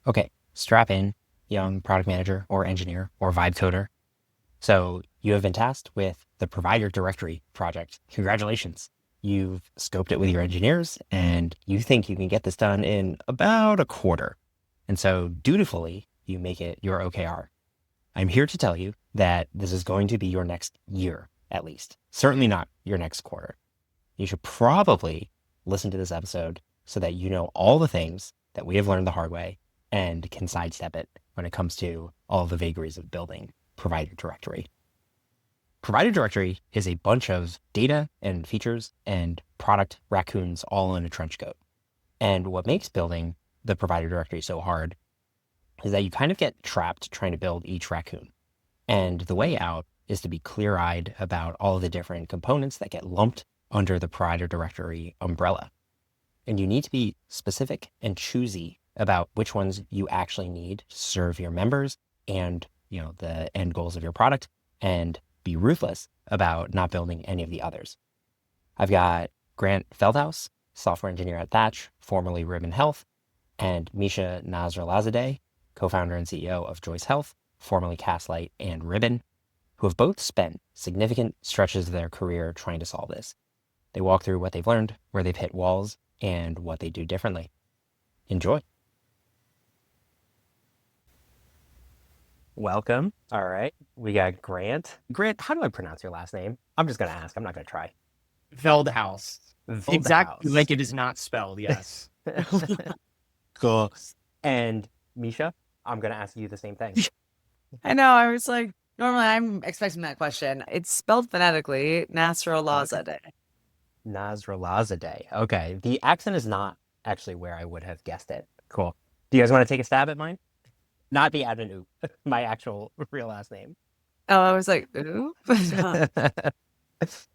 Okay, strap in, young product manager or engineer or vibe coder. So you have been tasked with the provider directory project. Congratulations. You've scoped it with your engineers and you think you can get this done in about a quarter. And so dutifully, you make it your OKR. I'm here to tell you that this is going to be your next year, at least. Certainly not your next quarter. You should probably listen to this episode so that you know all the things that we have learned the hard way and can sidestep it when it comes to all the vagaries of building provider directory. Provider directory is a bunch of data and features and product raccoons all in a trench coat. And what makes building the provider directory so hard is that you kind of get trapped trying to build each raccoon. And the way out is to be clear-eyed about all of the different components that get lumped under the provider directory umbrella. And you need to be specific and choosy about which ones you actually need to serve your members and, the end goals of your product, and be ruthless about not building any of the others. I've got Grant Feldhaus, software engineer at Thatch, formerly Ribbon Health, and Misha Nazralazadeh, co-founder and CEO of Joyce Health, formerly Castlight and Ribbon, who have both spent significant stretches of their career trying to solve this. They walk through what they've learned, where they've hit walls, and what they do differently. Enjoy. Welcome. All right. We got Grant. Grant, how do I pronounce your last name? I'm just going to ask. I'm not going to try. Feldhaus. Exactly Feldhaus. like it is not spelled, yes. Cool. And Misha, I'm going to ask you the same thing. I know. I was like, normally I'm expecting that question. It's spelled phonetically, Nazralazadeh. Nazralazadeh. Okay. The accent is not actually where I would have guessed it. Cool. Do you guys want to take a stab at mine? Not the Advent my actual real last name. Oh, I was like, ooh.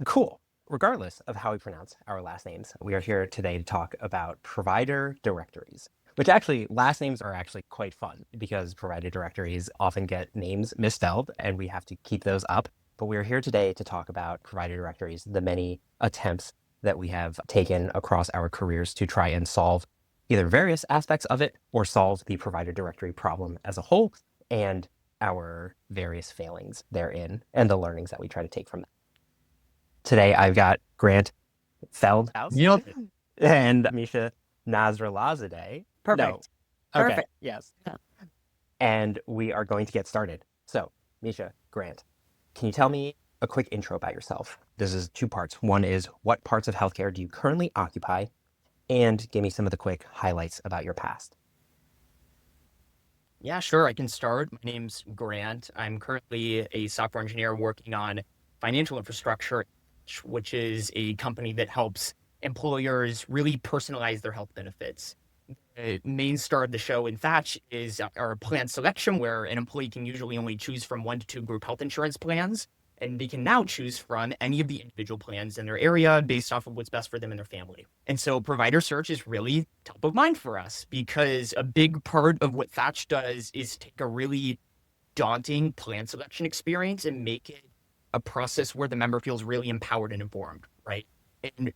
Cool. Regardless of how we pronounce our last names, we are here today to talk about provider directories, which actually last names are actually quite fun because provider directories often get names misspelled and we have to keep those up. But we're here today to talk about provider directories, the many attempts that we have taken across our careers to try and solve either various aspects of it or solve the provider directory problem as a whole and our various failings therein and the learnings that we try to take from that. Today, I've got Grant Feldhaus Yep. and Misha Nazralazadeh. Perfect. No. Okay. Perfect. Yes. Yeah. And we are going to get started. So, Misha, Grant, can you tell me a quick intro about yourself? This is two parts. One is what parts of healthcare do you currently occupy? And give me some of the quick highlights about your past. Yeah, sure. I can start. My name's Grant. I'm currently a software engineer working on financial infrastructure, which is a company that helps employers really personalize their health benefits. The main star of the show in Thatch is our plan selection, where an employee can usually only choose from 1 to 2 group health insurance plans. And they can now choose from any of the individual plans in their area based off of what's best for them and their family. And so provider search is really top of mind for us because a big part of what Thatch does is take a really daunting plan selection experience and make it a process where the member feels really empowered and informed, right? And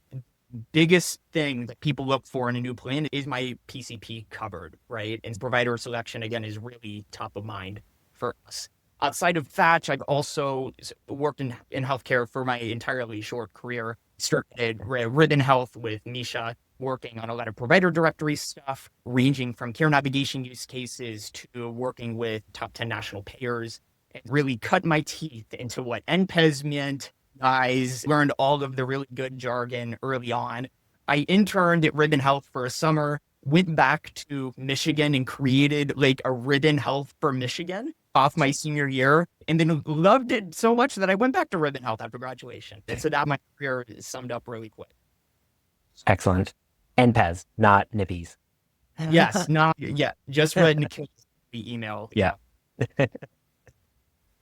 biggest thing that people look for in a new plan is my PCP covered, right? And provider selection, again, is really top of mind for us. Outside of Thatch, I've also worked in healthcare for my entirely short career. Started at Ribbon Health with Misha, working on a lot of provider directory stuff, ranging from care navigation use cases to working with top 10 national payers, and really cut my teeth into what NPES meant. I learned all of the really good jargon early on. I interned at Ribbon Health for a summer, went back to Michigan and created like a Ribbon Health for Michigan off my senior year, and then loved it so much that I went back to Ribbon Health after graduation. And so that my career is summed up really quick. Excellent. NPES, not nippies. Yes, just read the email. Yeah. All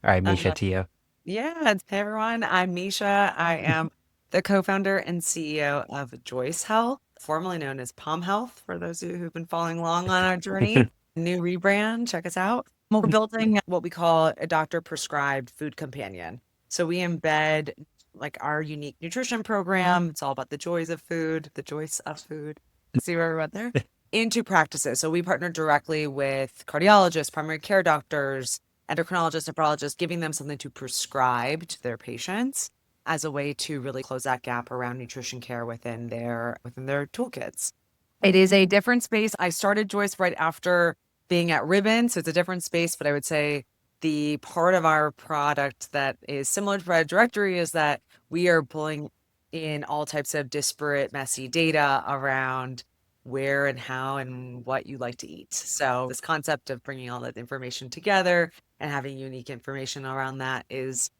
right, Misha, to you. Yeah. Hey, everyone. I'm Misha. I am the co-founder and CEO of Joyce Health, formerly known as Palm Health, for those of you who've been following along on our journey. New rebrand. Check us out. We're building what we call a doctor-prescribed food companion. So we embed like our unique nutrition program. It's all about the joys of food, the joys of food. See where we went there? into practices. So we partner directly with cardiologists, primary care doctors, endocrinologists, nephrologists, giving them something to prescribe to their patients as a way to really close that gap around nutrition care within their toolkits. It is a different space. I started Joyce right after being at Ribbon, so it's a different space, but I would say the part of our product that is similar to Provider Directory is that we are pulling in all types of disparate, messy data around where and how and what you like to eat. So this concept of bringing all that information together and having unique information around that it's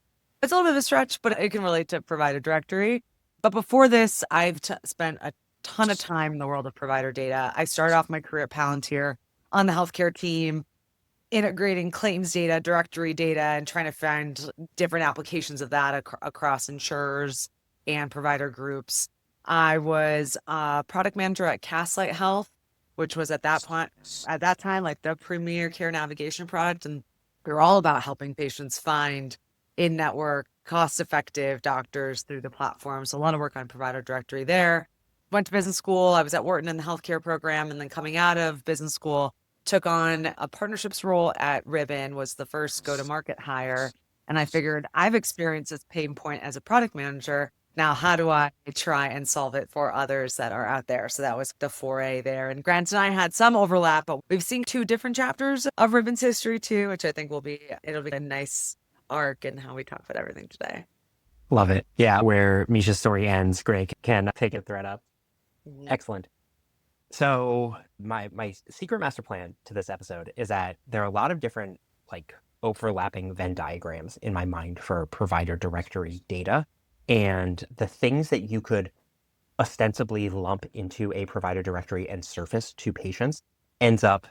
a little bit of a stretch, but it can relate to Provider Directory. But before this, I've spent a ton of time in the world of provider data. I started off my career at Palantir on the healthcare team, integrating claims data, directory data, and trying to find different applications of that across insurers and provider groups. I was a product manager at Castlight Health, which was at that time, like the premier care navigation product. And we were all about helping patients find in-network, cost-effective doctors through the platform. So a lot of work on provider directory there. Went to business school. I was at Wharton in the healthcare program, and then coming out of business school, took on a partnerships role at Ribbon, was the first go-to-market hire. And I figured I've experienced this pain point as a product manager. Now, how do I try and solve it for others that are out there? So that was the foray there. And Grant and I had some overlap, but we've seen two different chapters of Ribbon's history too, which I think it'll be a nice arc in how we talk about everything today. Love it. Yeah, where Misha's story ends, Greg can take a thread up. Excellent. So my secret master plan to this episode is that there are a lot of different like overlapping Venn diagrams in my mind for provider directory data, and the things that you could ostensibly lump into a provider directory and surface to patients ends up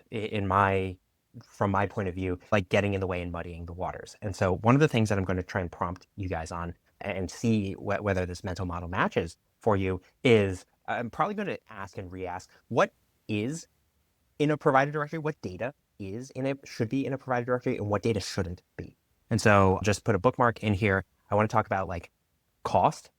from my point of view, like getting in the way and muddying the waters. And so one of the things that I'm going to try and prompt you guys on and see whether this mental model matches for you is I'm probably going to ask and re-ask what is in a provider directory, what data should be in a provider directory, and what data shouldn't be. And so just put a bookmark in here. I want to talk about like cost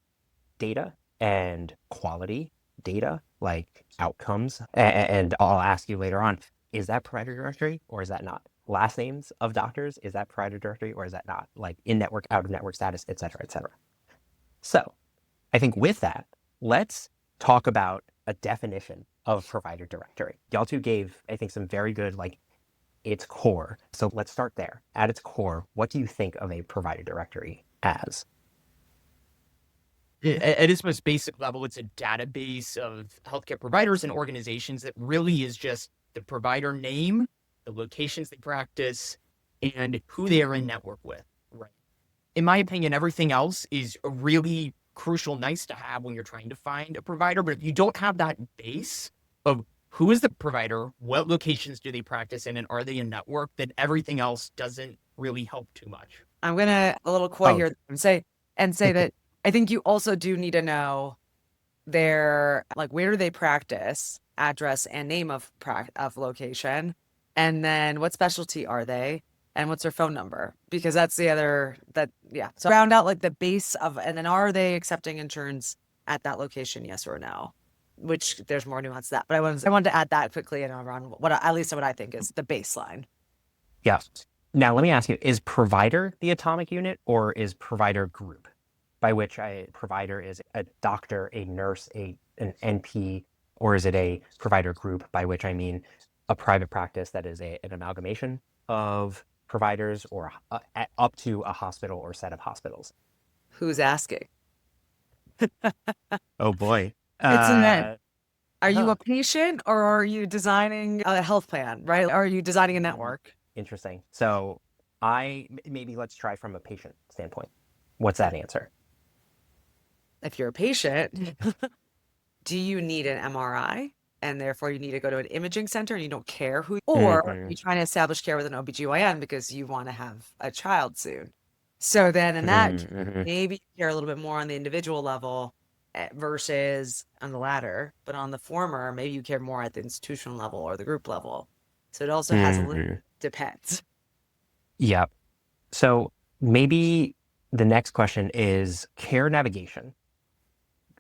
data and quality data, like outcomes. And I'll ask you later on, is that provider directory or is that not? Last names of doctors, is that provider directory or is that not? Like in-network, out-of-network status, et cetera, et cetera. So I think with that, let's talk about a definition of provider directory. Y'all two gave, I think, some very good, like, its core. So let's start there. At its core, what do you think of a provider directory as? At its most basic level, it's a database of healthcare providers and organizations that really is just the provider name, the locations they practice, and who they are in network with. Right. In my opinion, everything else is a really crucial, nice to have when you're trying to find a provider. But if you don't have that base of who is the provider, what locations do they practice in, and are they in network, then everything else doesn't really help too much. I'm gonna a little coy here and say that I think you also do need to know their like where do they practice, address and name of location, and then what specialty are they, and what's their phone number, because that's the other so round out like the base of, and then are they accepting insurance at that location, yes or no, which there's more nuance to that, but I wanted to add that quickly and around at least what I think is the baseline. Yeah. Now let me ask you, is provider the atomic unit or is provider group? By which provider is a doctor, a nurse, an NP, or is it a provider group, by which I mean a private practice that is an amalgamation of providers or up to a hospital or set of hospitals? Who's asking? Oh boy. It's an event. Are you a patient or are you designing a health plan, right? Are you designing a network? Interesting. So maybe let's try from a patient standpoint. What's that answer? If you're a patient, do you need an MRI and therefore you need to go to an imaging center and you don't care who, or are you trying to establish care with an OBGYN because you want to have a child soon? So then in that, maybe you care a little bit more on the individual level versus on the latter, but on the former, maybe you care more at the institutional level or the group level. So it also has a little, depends. Yeah. So maybe the next question is care navigation.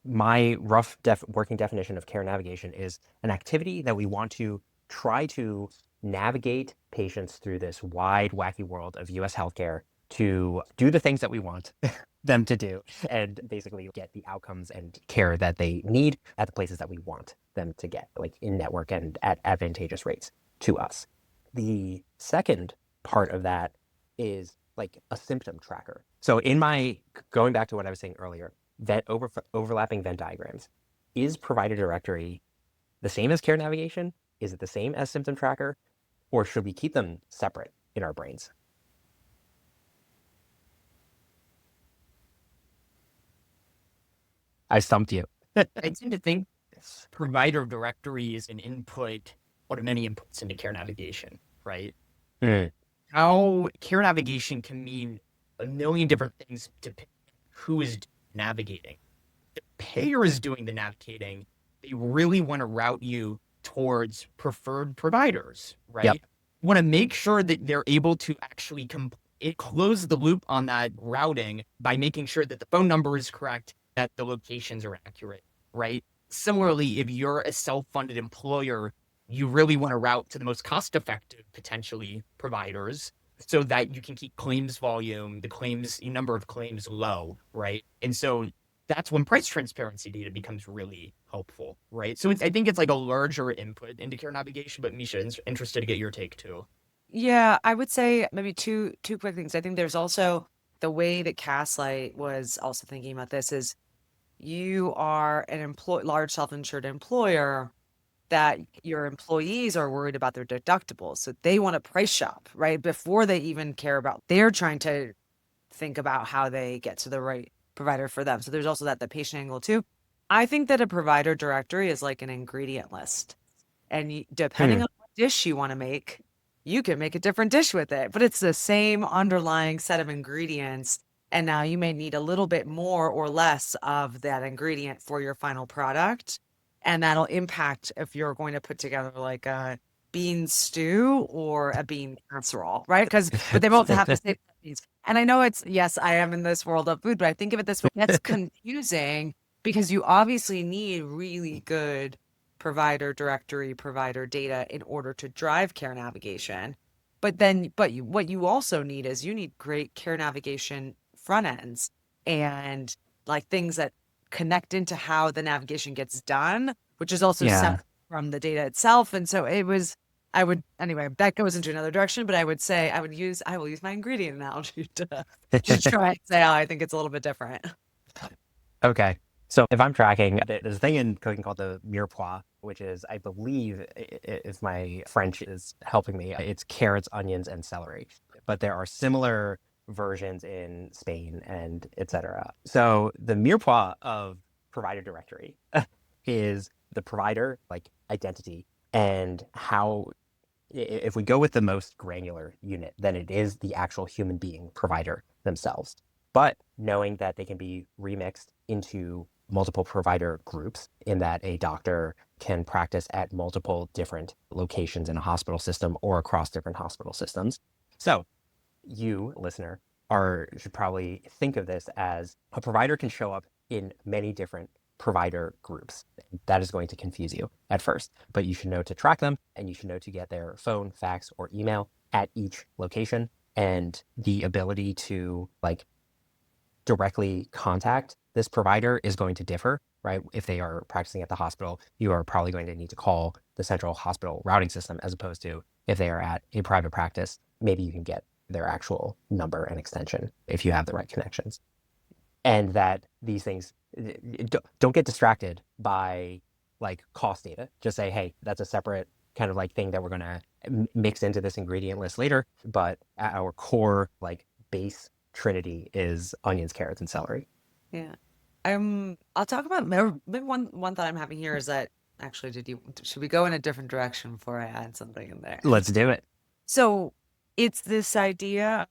My rough working definition of care navigation is an activity that we want to try to navigate patients through this wide, wacky world of US healthcare to do the things that we want them to do and basically get the outcomes and care that they need at the places that we want them to get, like in network and at advantageous rates to us. The second part of that is like a symptom tracker. So in my, going back to what I was saying earlier, overlapping Venn diagrams, is provider directory the same as care navigation? Is it the same as symptom tracker? Or should we keep them separate in our brains? I stumped you. I tend to think provider directory is an input, one of many inputs into care navigation, right? Mm. How care navigation can mean a million different things depending on who is navigating. The payer is doing the navigating. They really want to route you towards preferred providers, Yep. right? Want to make sure that they're able to actually close the loop on that routing by making sure that the phone number is correct, that the locations are accurate, right? Similarly, if you're a self-funded employer, you really want to route to the most cost-effective, potentially, providers so that you can keep claims volume, number of claims low, right? And so that's when price transparency data becomes really helpful, right? So I think it's like a larger input into care navigation, but Misha, interested to get your take too. Yeah, I would say maybe two quick things. I think there's also the way that Caslight was also thinking about this is you are an large self-insured employer that your employees are worried about their deductibles. So they want to price shop, right? Before they even care about, they're trying to think about how they get to the right provider for them. So there's also the patient angle too. I think that a provider directory is like an ingredient list. And depending Hmm. on what dish you want to make, you can make a different dish with it, but it's the same underlying set of ingredients. And now you may need a little bit more or less of that ingredient for your final product. And that'll impact if you're going to put together like a bean stew or a bean casserole, right? But they both have the same needs. And I know yes, I am in this world of food, but I think of it this way. That's confusing because you obviously need really good provider directory, provider data in order to drive care navigation. What you also need is you need great care navigation front ends and like things that connect into how the navigation gets done, which is also Yeah. separate from the data itself. And so anyway, that goes into another direction, but I would say I will use my ingredient analogy to try and say how I think it's a little bit different. Okay. So if I'm tracking, there's a thing in cooking called the mirepoix, which is, I believe, if my French is helping me, it's carrots, onions, and celery. But there are similar versions in Spain and etc. So the mirepoix of provider directory is the provider like identity and how if we go with the most granular unit, then it is the actual human being provider themselves. But knowing that they can be remixed into multiple provider groups, in that a doctor can practice at multiple different locations in a hospital system or across different hospital systems. So, you, listener, should probably think of this as a provider can show up in many different provider groups. That is going to confuse you at first, but you should know to track them and you should know to get their phone, fax, or email at each location, and the ability to like directly contact this provider is going to differ, right? If they are practicing at the hospital, you are probably going to need to call the central hospital routing system, as opposed to if they are at a private practice, maybe you can get their actual number and extension if you have the right connections. And that these things don't get distracted by like cost data. Just say, hey, that's a separate kind of like thing that we're going to mix into this ingredient list later. But our core like base trinity is onions, carrots, and celery. Yeah. I'll talk about maybe one thought I'm having here is that actually should we go in a different direction before I add something in there? Let's do it. So it's this idea,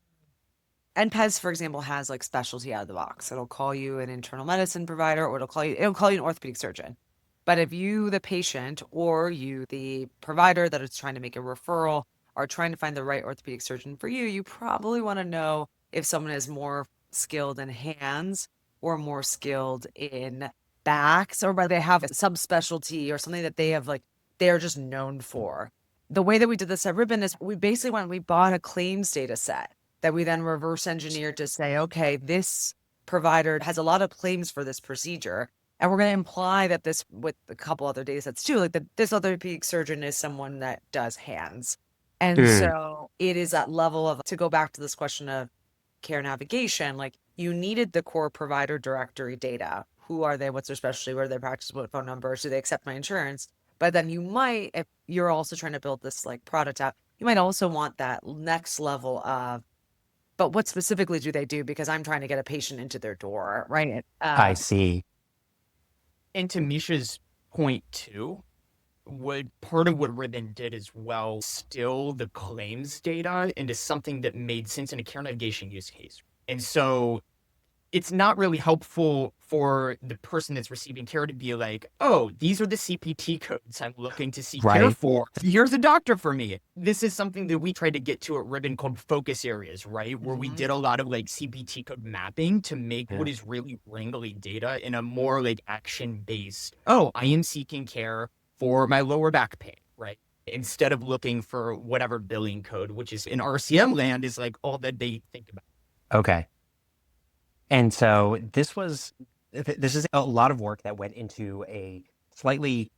and Pez, for example, has like specialty out of the box. It'll call you an internal medicine provider, or it'll call you an orthopedic surgeon. But if you, the patient, or you, the provider that is trying to make a referral, are trying to find the right orthopedic surgeon for you, you probably want to know, if someone is more skilled in hands or more skilled in, like, orthopedic surgery. And so it's this idea, and Pez, for example, has like specialty out of the box. It'll call you an internal medicine provider, or it'll call you an orthopedic surgeon. But if you, the patient, or you, the provider that is trying to make a referral, are trying to find the right orthopedic surgeon for you, you probably want to know if someone is more skilled in backs or whether they have a subspecialty or something that they have like they're just known for. The way that we did this at Ribbon is we basically we bought a claims data set that we then reverse engineered to say, okay, this provider has a lot of claims for this procedure. And we're going to imply that this, with a couple other data sets too, like that this orthopedic surgeon is someone that does hands. And Mm, so it is that level of, to go back to this question of care navigation, like you needed the core provider directory data. Who are they? What's their specialty? Where do they practice? What phone numbers? Do they accept my insurance? But then you might, if you're also trying to build this like product out, you might also want that next level of, but what specifically do they do? Because I'm trying to get a patient into their door, right? I see. And to Misha's point too, what part of what Ribbon did as well, still the claims data into something that made sense in a care navigation use case. And so it's not really helpful for the person that's receiving care to be like, oh, these are the CPT codes I'm looking to seek care Right. for. Here's a doctor for me. This is something that we tried to get to at Ribbon called focus areas, right? Where we did a lot of like CPT code mapping to make Yeah. what is really wrangly data in a more like action based, oh, I am seeking care for my lower back pain, right? Instead of looking for whatever billing code, which is in RCM land is like all that they think about. Okay. And so this is a lot of work that went into a slightly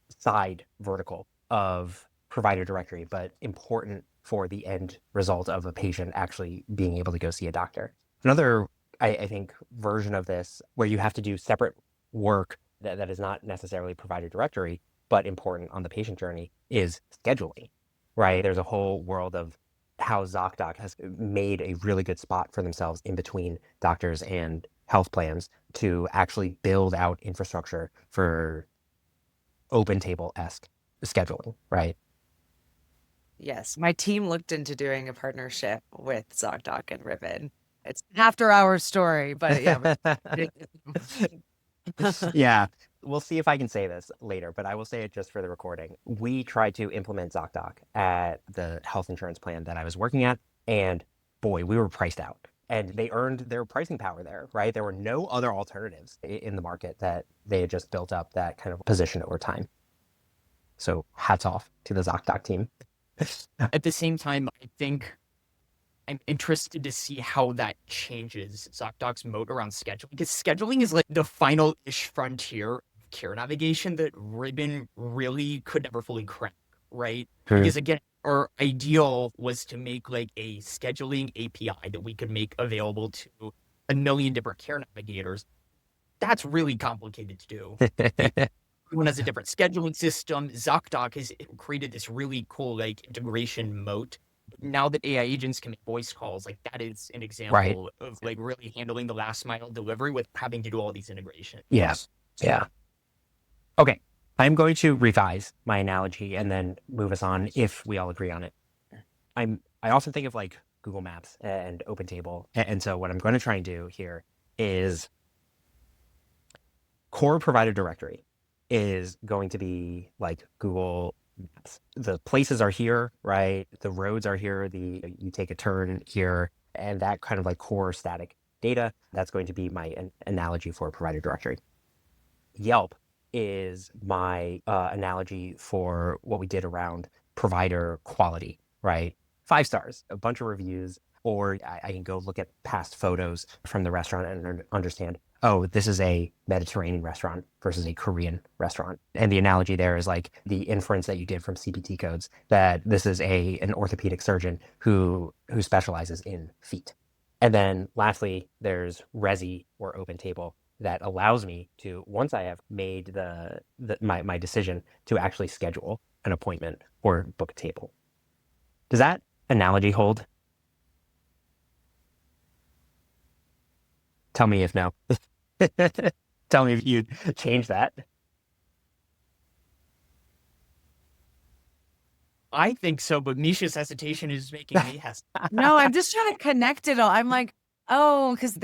side vertical of provider directory, but important for the end result of a patient actually being able to go see a doctor. Another, I think, version of this where you have to do separate work that is not necessarily provider directory, but important on the patient journey is scheduling, right? There's a whole world of how ZocDoc has made a really good spot for themselves in between doctors and health plans to actually build out infrastructure for open table-esque scheduling, right? Yes, my team looked into doing a partnership with ZocDoc and Ribbon. It's an after-hour story, but yeah. Yeah, we'll see if I can say this later, but I will say it just for the recording. We tried to implement ZocDoc at the health insurance plan that I was working at, and boy, we were priced out. And they earned their pricing power there, right? There were no other alternatives in the market that they had just built up that kind of position over time. So hats off to the ZocDoc team. At the same time, I think I'm interested to see how that changes ZocDoc's moat around scheduling, because scheduling is like the final-ish frontier of care navigation that Ribbon really could never fully crack, right? Hmm. Because again, our ideal was to make like a scheduling API that we could make available to a million different care navigators. That's really complicated to do. Everyone has a different scheduling system. ZocDoc has created this really cool like integration moat. Now that AI agents can make voice calls, like that is an Right. example of like really handling the last mile delivery with having to do all these integrations. Yeah. Yeah. Okay. I'm going to revise my analogy and then move us on if we all agree on it. I often think of like Google Maps and OpenTable. And so what I'm going to try and do here is core provider directory is going to be like Google Maps. The places are here, right? The roads are here. You take a turn here, and that kind of like core static data. That's going to be my analogy for provider directory. Yelp is my analogy for what we did around provider quality, right? 5 stars, a bunch of reviews, or I can go look at past photos from the restaurant and understand, oh, this is a Mediterranean restaurant versus a Korean restaurant. And the analogy there is like the inference that you did from CPT codes that this is an orthopedic surgeon who specializes in feet. And then lastly, there's Resi or OpenTable that allows me to, once I have made my decision to actually schedule an appointment or book a table. Does that analogy hold? Tell me if no. Tell me if you change that. I think so, but Misha's hesitation is making me hesitate. No, I'm just trying to connect it all. I'm like, oh, because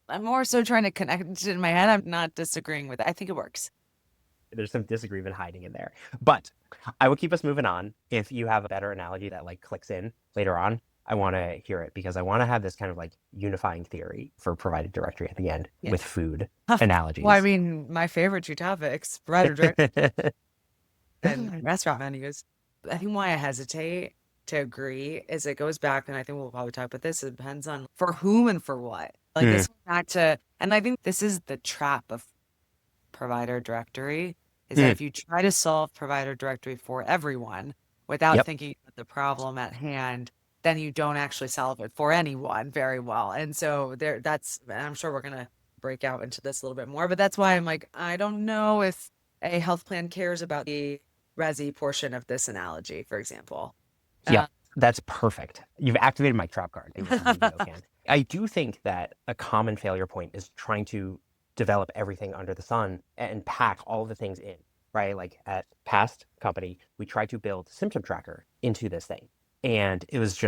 I'm more so trying to connect it in my head. I'm not disagreeing with it. I think it works. There's some disagreement hiding in there. But I will keep us moving on. If you have a better analogy that like clicks in later on, I want to hear it because I want to have this kind of like unifying theory for provided directory at the end Yeah. with food Well, I analogies. mean, my favorite two topics, provider directory and restaurant menus. I think why I hesitate to agree is it goes back, and I think we'll probably talk about this. It depends on for whom and for what. Like Hmm. this goes back to, and I think this is the trap of provider directory is that Hmm. if you try to solve provider directory for everyone without Yep. thinking about the problem at hand, then you don't actually solve it for anyone very well. And so and I'm sure we're gonna break out into this a little bit more, but that's why I'm like, I don't know if a health plan cares about the resi portion of this analogy, for example. Uh, Yep. That's perfect. You've activated my trap card. It was a Yu-Gi-Oh can. I do think that a common failure point is trying to develop everything under the sun and pack all the things in, right? Like at past company, we tried to build symptom tracker into this thing. And it was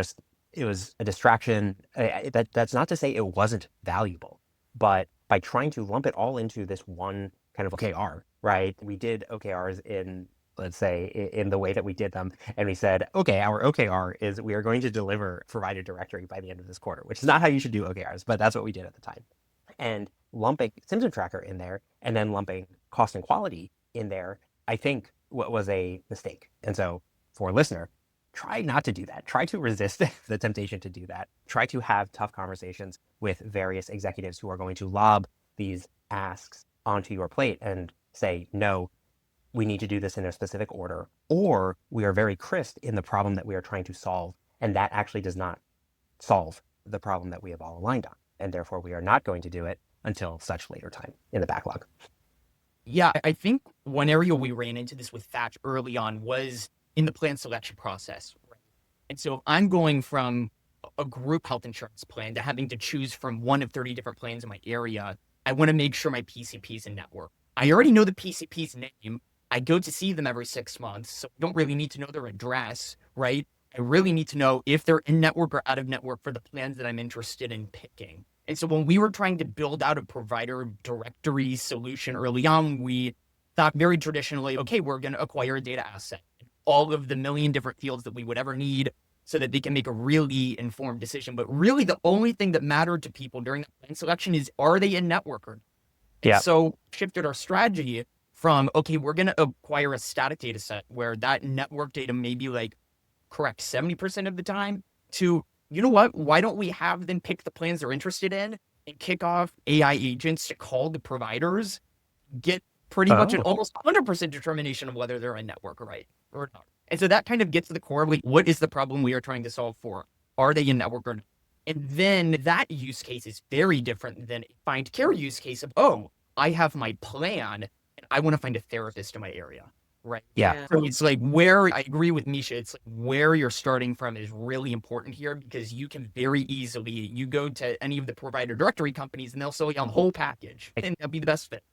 a distraction. That's not to say it wasn't valuable, but by trying to lump it all into this one kind of OKR, right? We did OKRs in, let's say, in the way that we did them. And we said, okay, our OKR is we are going to deliver provided directory by the end of this quarter, which is not how you should do OKRs, but that's what we did at the time. And lumping symptom tracker in there and then lumping cost and quality in there, I think what was a mistake. And so for a listener, try not to do that. Try to resist the temptation to do that. Try to have tough conversations with various executives who are going to lob these asks onto your plate and say, no, we need to do this in a specific order, or we are very crisp in the problem that we are trying to solve, and that actually does not solve the problem that we have all aligned on, and therefore we are not going to do it until such later time in the backlog. Yeah, I think one area we ran into this with Thatch early on was in the plan selection process. Right? And so if I'm going from a group health insurance plan to having to choose from one of 30 different plans in my area, I want to make sure my PCP's in network. I already know the PCP's name. I go to see them every 6 months, so I don't really need to know their address, right? I really need to know if they're in network or out of network for the plans that I'm interested in picking. And so when we were trying to build out a provider directory solution early on, we thought very traditionally, okay, we're going to acquire a data asset, all of the million different fields that we would ever need so that they can make a really informed decision. But really, the only thing that mattered to people during that plan selection is, are they in network or not? And Yeah. so shifted our strategy from, okay, we're going to acquire a static data set where that network data may be like correct 70% of the time to, you know what? Why don't we have them pick the plans they're interested in and kick off AI agents to call the providers, get pretty much an Oh. almost 100% determination of whether they're in network or not. And so that kind of gets to the core of like, what is the problem we are trying to solve for? Are they in network or not? And then that use case is very different than a find care use case of, oh, I have my plan and I want to find a therapist in my area. Right. Yeah. yeah. So it's like where I agree with Misha, it's like where you're starting from is really important here because you can very easily, you go to any of the provider directory companies and they'll sell you a whole package and that'll be the best fit.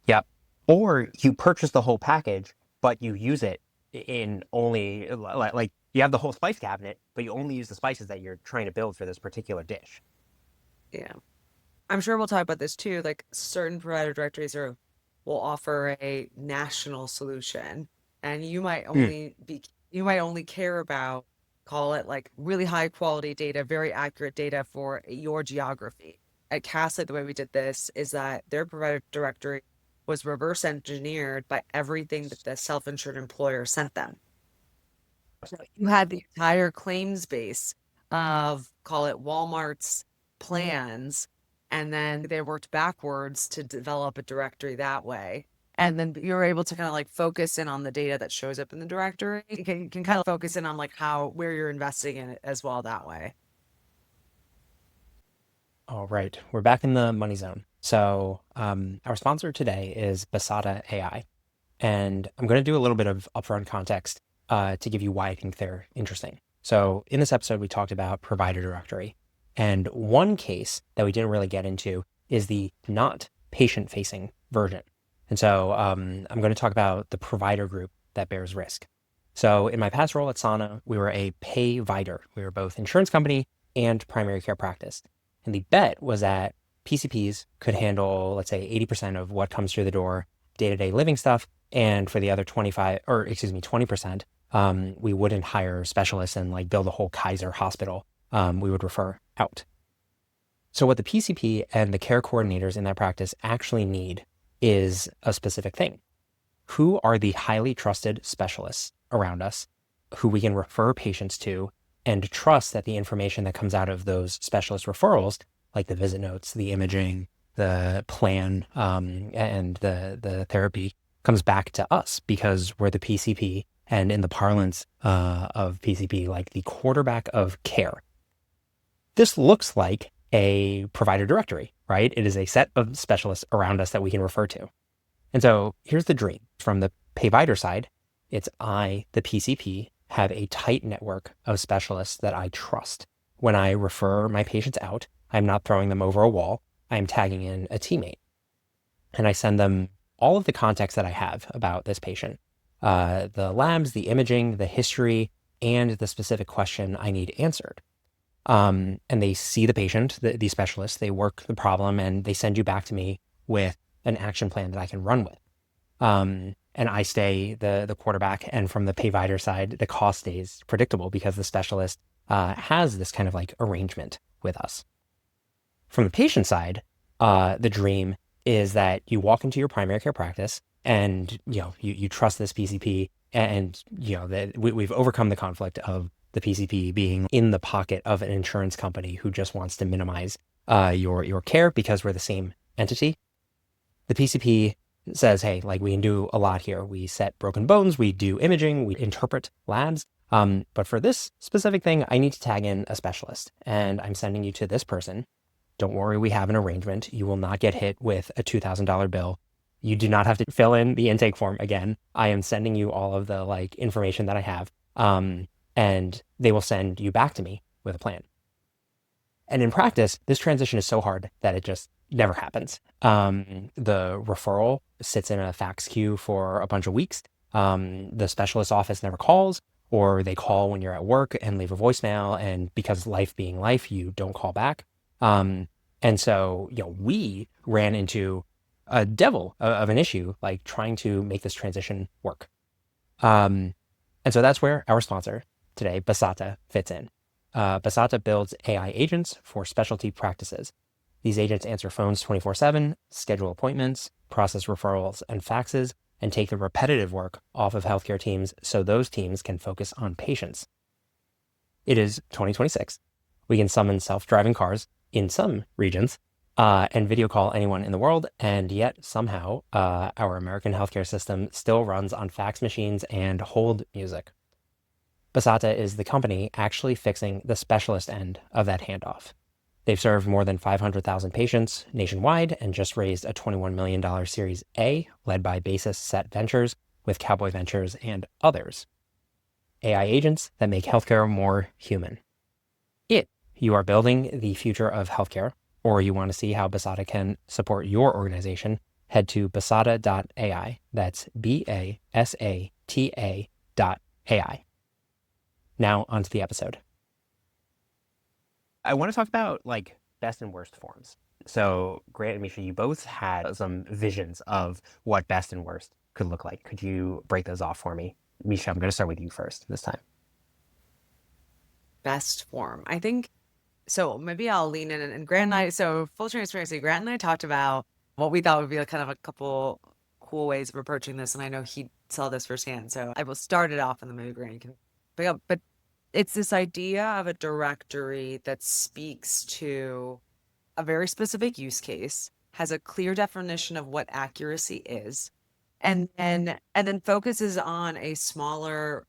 Yep. Or you purchase the whole package, but you use it in only like you have the whole spice cabinet, but you only use the spices that you're trying to build for this particular dish. Yeah. I'm sure we'll talk about this too. Like certain provider directories will offer a national solution, and Mm. you might only care about, call it like really high quality data, very accurate data for your geography. At Castle, the way we did this is that their provider directory was reverse engineered by everything that the self-insured employer sent them. So you had the entire claims base of, call it Walmart's plans, and then they worked backwards to develop a directory that way. And then you're able to kind of like focus in on the data that shows up in the directory. You can kind of focus in on like where you're investing in it as well that way. All right, we're back in the money zone. So our sponsor today is Basada AI, and I'm going to do a little bit of upfront context to give you why I think they're interesting. So in this episode, we talked about provider directory, and one case that we didn't really get into is the not patient-facing version. And so I'm going to talk about the provider group that bears risk. So in my past role at Sana, we were a payvider. We were both insurance company and primary care practice. And the bet was that PCPs could handle, let's say, 80% of what comes through the door, day-to-day living stuff, and for the other 20%, We wouldn't hire specialists and like build a whole Kaiser hospital. We would refer out. So what the PCP and the care coordinators in that practice actually need is a specific thing. Who are the highly trusted specialists around us who we can refer patients to and trust that the information that comes out of those specialist referrals, like the visit notes, the imaging, the plan, and the therapy, comes back to us because we're the PCP, and in the parlance of PCP, like the quarterback of care. This looks like a provider directory, right? It is a set of specialists around us that we can refer to. And so here's the dream. From the payvider side, it's I, the PCP, have a tight network of specialists that I trust. When I refer my patients out, I'm not throwing them over a wall. I'm tagging in a teammate. And I send them all of the context that I have about this patient, the labs, the imaging, the history, and the specific question I need answered. And they see the patient, the specialist, they work the problem, and they send you back to me with an action plan that I can run with. And I stay the quarterback. And from the payvider side, the cost stays predictable because the specialist has this kind of like arrangement with us. From the patient side, the dream is that you walk into your primary care practice and you trust this PCP, and that we've overcome the conflict of the PCP being in the pocket of an insurance company who just wants to minimize your care because we're the same entity. The PCP says, hey, like we can do a lot here. We set broken bones, we do imaging, we interpret labs. But for this specific thing, I need to tag in a specialist, and I'm sending you to this person. Don't worry, we have an arrangement. You will not get hit with a $2,000 bill. You do not have to fill in the intake form again. I am sending you all of the like information that I have. And they will send you back to me with a plan. And in practice, this transition is so hard that it just never happens. The referral sits in a fax queue for a bunch of weeks. The specialist office never calls, or they call when you're at work and leave a voicemail. And because life being life, you don't call back. And so, we ran into a devil of an issue, like trying to make this transition work. And so that's where our sponsor today, Basata, fits in. Basata builds AI agents for specialty practices. These agents answer phones 24/7, schedule appointments, process referrals and faxes, and take the repetitive work off of healthcare teams so those teams can focus on patients. It is 2026. We can summon self-driving cars in some regions and video call anyone in the world, and yet somehow our American healthcare system still runs on fax machines and hold music. Basata is the company actually fixing the specialist end of that handoff. They've served more than 500,000 patients nationwide and just raised a $21 million Series A led by Basis Set Ventures with Cowboy Ventures and others. AI agents that make healthcare more human. If you are building the future of healthcare, or you want to see how Basata can support your organization, head to basata.ai. That's BASATA.ai. Now onto the episode. I want to talk about like best and worst forms. So Grant and Misha, you both had some visions of what best and worst could look like. Could you break those off for me? Misha, I'm going to start with you first this time. Best form. I think, so maybe I'll lean in, and Grant and I, so full transparency, Grant and I talked about what we thought would be kind of a couple cool ways of approaching this. And I know he saw this firsthand. So I will start it off and then maybe Grant can pick up. But it's this idea of a directory that speaks to a very specific use case, has a clear definition of what accuracy is, and then focuses on a smaller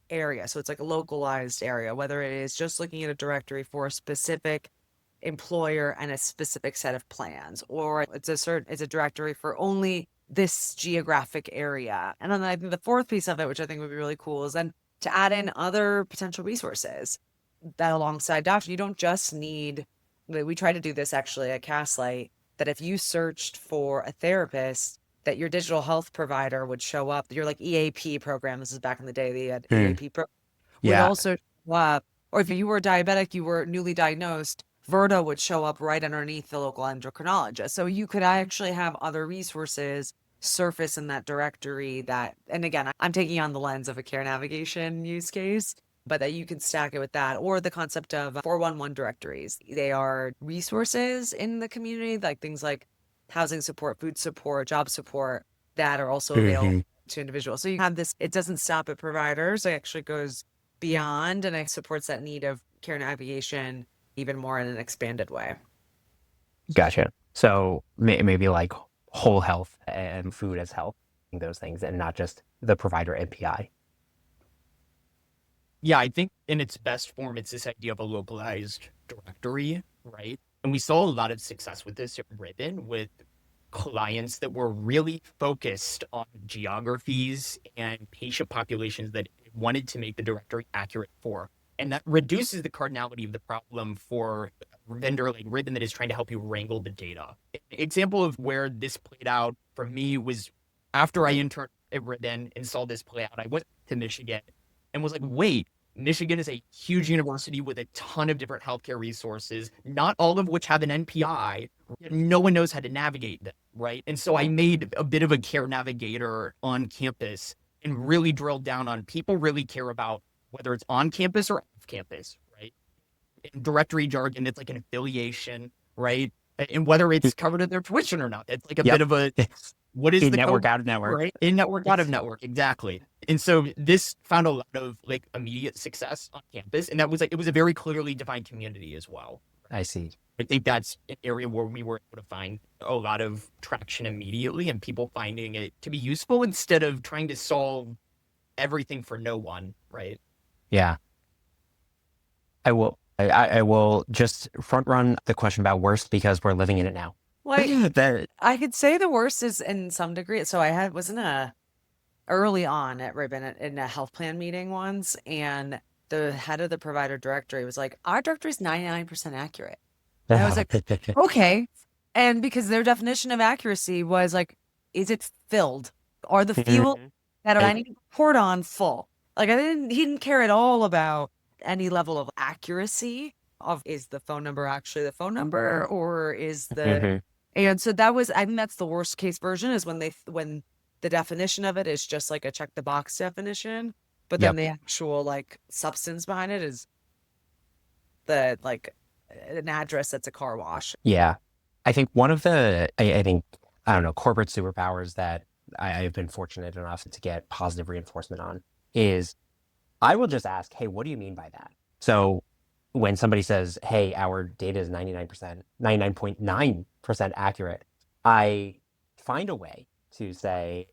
area. So it's like a localized area, whether it is just looking at a directory for a specific employer and a specific set of plans, or it's a directory for only this geographic area. And then I think the fourth piece of it, which I think would be really cool, is then to add in other potential resources that alongside doctor. You don't just need, we try to do this actually at Castlight, that if you searched for a therapist, that your digital health provider would show up, your like EAP program, this is back in the day, they had EAP program, would also show up. Or if you were diabetic, you were newly diagnosed, Virta would show up right underneath the local endocrinologist. So you could actually have other resources surface in that directory that, and again, I'm taking on the lens of a care navigation use case, but that you can stack it with that, or the concept of 411 directories. They are resources in the community, like things like housing support, food support, job support, that are also available Hmm. to individuals. So you have this, it doesn't stop at providers, it actually goes beyond, and it supports that need of care navigation even more in an expanded way. Gotcha. So maybe like whole health and food as health, those things, and not just the provider NPI. Yeah, I think in its best form, it's this idea of a localized directory, right? And we saw a lot of success with this at Ribbon with clients that were really focused on geographies and patient populations that it wanted to make the directory accurate for. And that reduces the cardinality of the problem for a vendor like Ribbon that is trying to help you wrangle the data. An example of where this played out for me was after I interned at Ribbon and saw this play out, I went to Michigan and was like, wait, Michigan is a huge university with a ton of different healthcare resources, not all of which have an NPI. No one knows how to navigate them, right? And so I made a bit of a care navigator on campus and really drilled down on people really care about whether it's on campus or off campus, right? In directory jargon, it's like an affiliation, right? And whether it's covered in their tuition or not, it's like a Yep. bit of a what is In the network, code, out of network. right? In network, out of network, exactly. And so this found a lot of like immediate success on campus, and that was like it was a very clearly defined community as well. I see. I think that's an area where we were able to find a lot of traction immediately, and people finding it to be useful instead of trying to solve everything for no one, right? Yeah. I will just front run the question about worst because we're living in it now. Like, That I could say the worst is in some degree. So was in a early on at Ribbon in a health plan meeting once, and the head of the provider directory was like, "Our directory is 99% accurate." And I was like, "Okay," and because their definition of accuracy was like, "Is it filled? Are the fields that I need to report on full?" Like he didn't care at all about any level of accuracy of is the phone number actually the phone number or is the, and so I think that's the worst case version is when the definition of it is just like a check the box definition, but then Yep. the actual like substance behind it is the like an address that's a car wash. Yeah. I think one of the, I think, I don't know, corporate superpowers that I've been fortunate enough to get positive reinforcement on is I will just ask, hey, what do you mean by that? So when somebody says, hey, our data is 99%, 99.9% accurate, I find a way to say,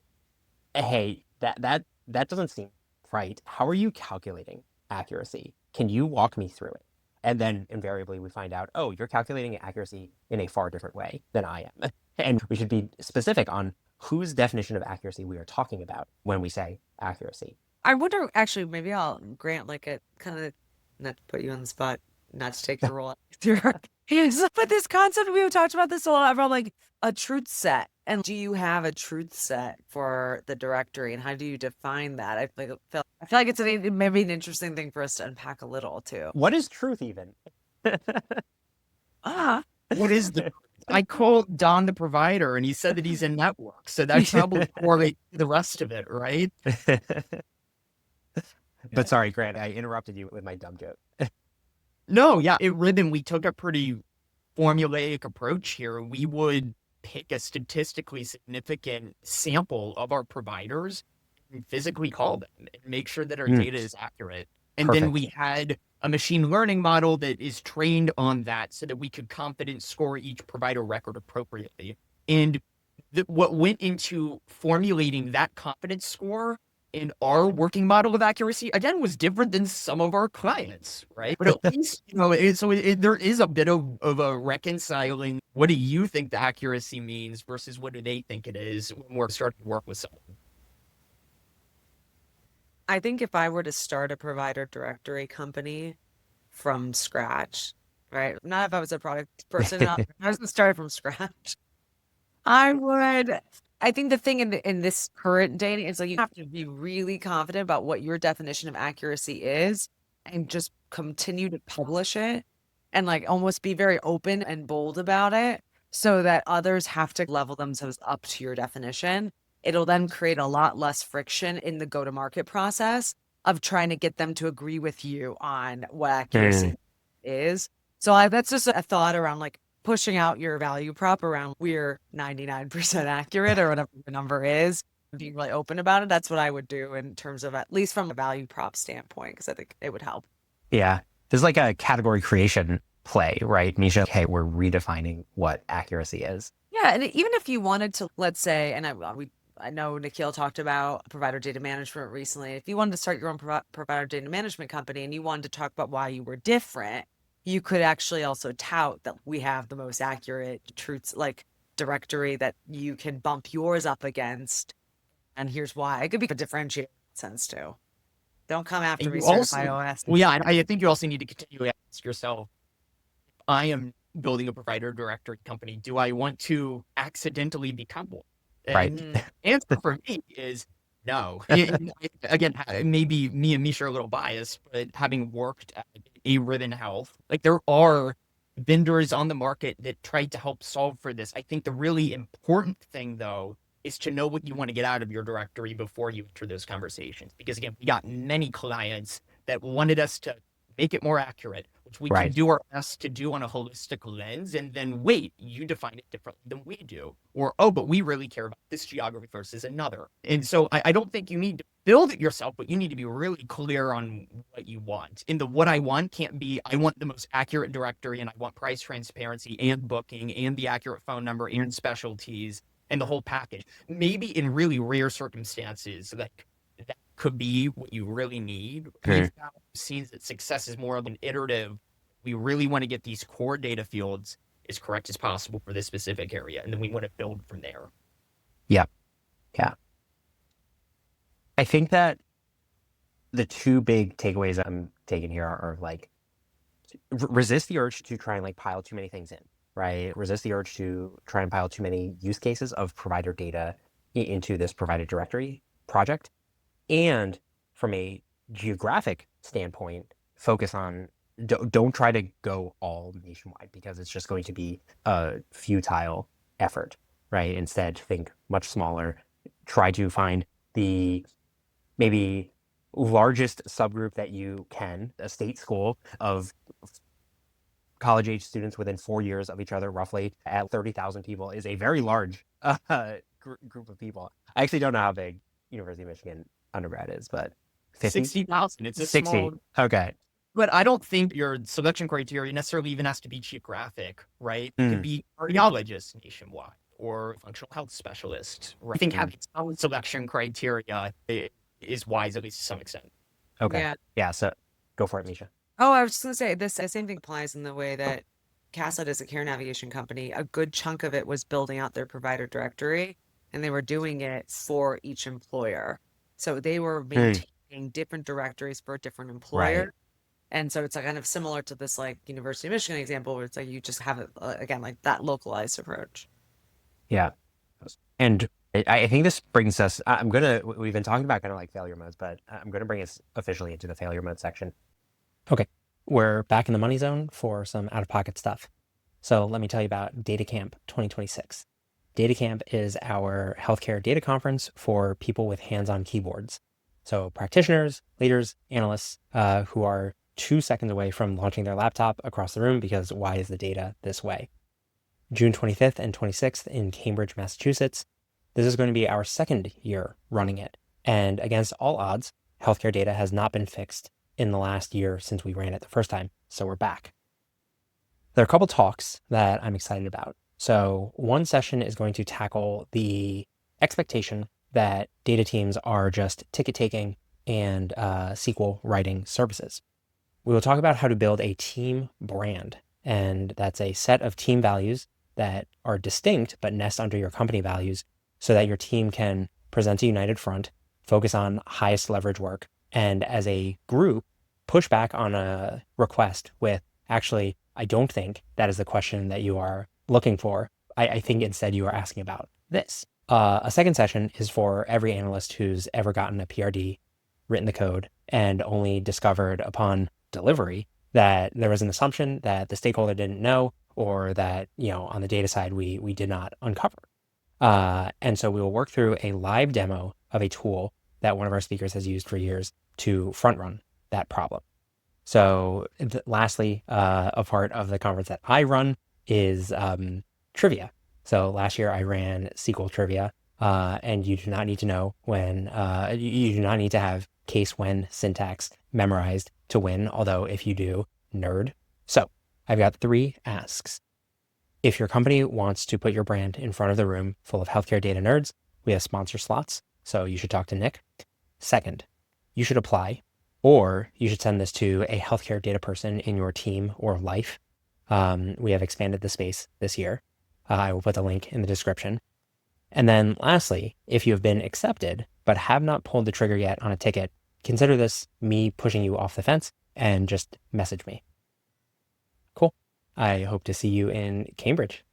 hey, that doesn't seem right. How are you calculating accuracy? Can you walk me through it? And then invariably we find out, oh, you're calculating accuracy in a far different way than I am. And we should be specific on whose definition of accuracy we are talking about when we say accuracy. I wonder, actually, maybe I'll grant like a kind of, not to put you on the spot, not to take your role out your hands, but this concept, we've talked about this a lot about like a truth set. And do you have a truth set for the directory and how do you define that? I feel like it's maybe an interesting thing for us to unpack a little too. What is truth even? What is the I called Don the provider and he said that he's in network. So that probably correlates to the rest of it, right? But sorry, Grant, I interrupted you with my dumb joke. No, yeah. At Ribbon, we took a pretty formulaic approach here. We would pick a statistically significant sample of our providers and physically call them and make sure that our data is accurate. And then we had a machine learning model that is trained on that so that we could confidence score each provider record appropriately. And what went into formulating that confidence score in our working model of accuracy, again, was different than some of our clients, right? But at least, there is a bit of a reconciling. What do you think the accuracy means versus what do they think it is when we're starting to work with someone? I think if I were to start a provider directory company from scratch, right? Not if I was a product person, if I was to start from scratch, I think the thing in this current day is like you have to be really confident about what your definition of accuracy is and just continue to publish it and like almost be very open and bold about it so that others have to level themselves up to your definition. it'll then create a lot less friction in the go-to-market process of trying to get them to agree with you on what accuracy is. So that's just a thought around like pushing out your value prop around we're 99% accurate or whatever the number is, being really open about it. That's what I would do in terms of at least from a value prop standpoint, because I think it would help. Yeah. There's like a category creation play, right, Misha? Okay, we're redefining what accuracy is. Yeah, and even if you wanted to, let's say, and I know Nikhil talked about provider data management recently. If you wanted to start your own provider data management company and you wanted to talk about why you were different, you could actually also tout that we have the most accurate truths, like directory that you can bump yours up against. And here's why. It could be a differentiator sense too. Don't come after me, You certified also, OS. well, yeah, and I think you also need to continue to ask yourself, I am building a provider directory company. Do I want to accidentally become one? Right. And the answer for me is no. Again, maybe me and Misha are a little biased, but having worked at a Ribbon Health, like there are vendors on the market that try to help solve for this. I think the really important thing, though, is to know what you want to get out of your directory before you enter those conversations. Because again, we got many clients that wanted us to make it more accurate, which we can Right. do our best to do on a holistic lens. And then wait, you define it differently than we do. Or, oh, but we really care about this geography versus another. And so I don't think you need to build it yourself, but you need to be really clear on what you want. And the what I want can't be, I want the most accurate directory and I want price transparency and booking and the accurate phone number and specialties and the whole package. Maybe in really rare circumstances, like that could be what you really need. We've seen that success is more of an iterative. We really want to get these core data fields as correct as possible for this specific area, and then we want to build from there. Yeah. Yeah. I think that the two big takeaways I'm taking here are like resist the urge to try and like pile too many things in, right? Resist the urge to try and pile too many use cases of provider data into this provider directory project. And from a geographic standpoint, focus on don't try to go all nationwide because it's just going to be a futile effort, right? Instead, think much smaller. Try to find the maybe largest subgroup that you can, a state school of college age students within 4 years of each other, roughly at 30,000 people, is a very large group of people. I actually don't know how big University of Michigan undergrad is, but 50? 60,000. It's a 60. small. Okay. But I don't think your selection criteria necessarily even has to be geographic, right? It could be cardiologists nationwide or functional health specialists. Right? I think having solid selection criteria is wise, at least to some extent. Okay. Yeah. So go for it, Misha. Oh, I was just going to say the same thing applies in the way that CASA is a care navigation company. A good chunk of it was building out their provider directory, and they were doing it for each employer. So they were maintaining different directories for a different employer. Right. And so it's like kind of similar to this like University of Michigan example where it's like you just have it again like that localized approach. Yeah. And I think this brings us, we've been talking about kind of like failure modes, but I'm going to bring us officially into the failure mode section. Okay. We're back in the money zone for some out-of-pocket stuff. So let me tell you about DataCamp 2026. DataCamp is our healthcare data conference for people with hands-on keyboards. So practitioners, leaders, analysts who are 2 seconds away from launching their laptop across the room because why is the data this way? June 25th and 26th in Cambridge, Massachusetts. This is going to be our second year running it. And against all odds, healthcare data has not been fixed in the last year since we ran it the first time. So we're back. There are a couple talks that I'm excited about. So one session is going to tackle the expectation that data teams are just ticket taking and SQL writing services. We will talk about how to build a team brand, and that's a set of team values that are distinct but nest under your company values so that your team can present a united front, focus on highest leverage work, and as a group, push back on a request with, actually, I don't think that is the question that you are looking for. I think instead you are asking about this. A second session is for every analyst who's ever gotten a PRD, written the code, and only discovered upon delivery that there was an assumption that the stakeholder didn't know or that, on the data side, we did not uncover. And so we will work through a live demo of a tool that one of our speakers has used for years to front run that problem. So lastly, a part of the conference that I run is trivia. So last year I ran SQL trivia, and you do not need to know when, you do not need to have case when syntax memorized to win, although if you do, nerd. So I've got 3 asks. If your company wants to put your brand in front of the room full of healthcare data nerds, we have sponsor slots, so you should talk to Nick. Second, you should apply, or you should send this to a healthcare data person in your team or life. We have expanded the space this year. I will put the link in the description. And then lastly, if you have been accepted but have not pulled the trigger yet on a ticket, consider this me pushing you off the fence and just message me. Cool. I hope to see you in Cambridge.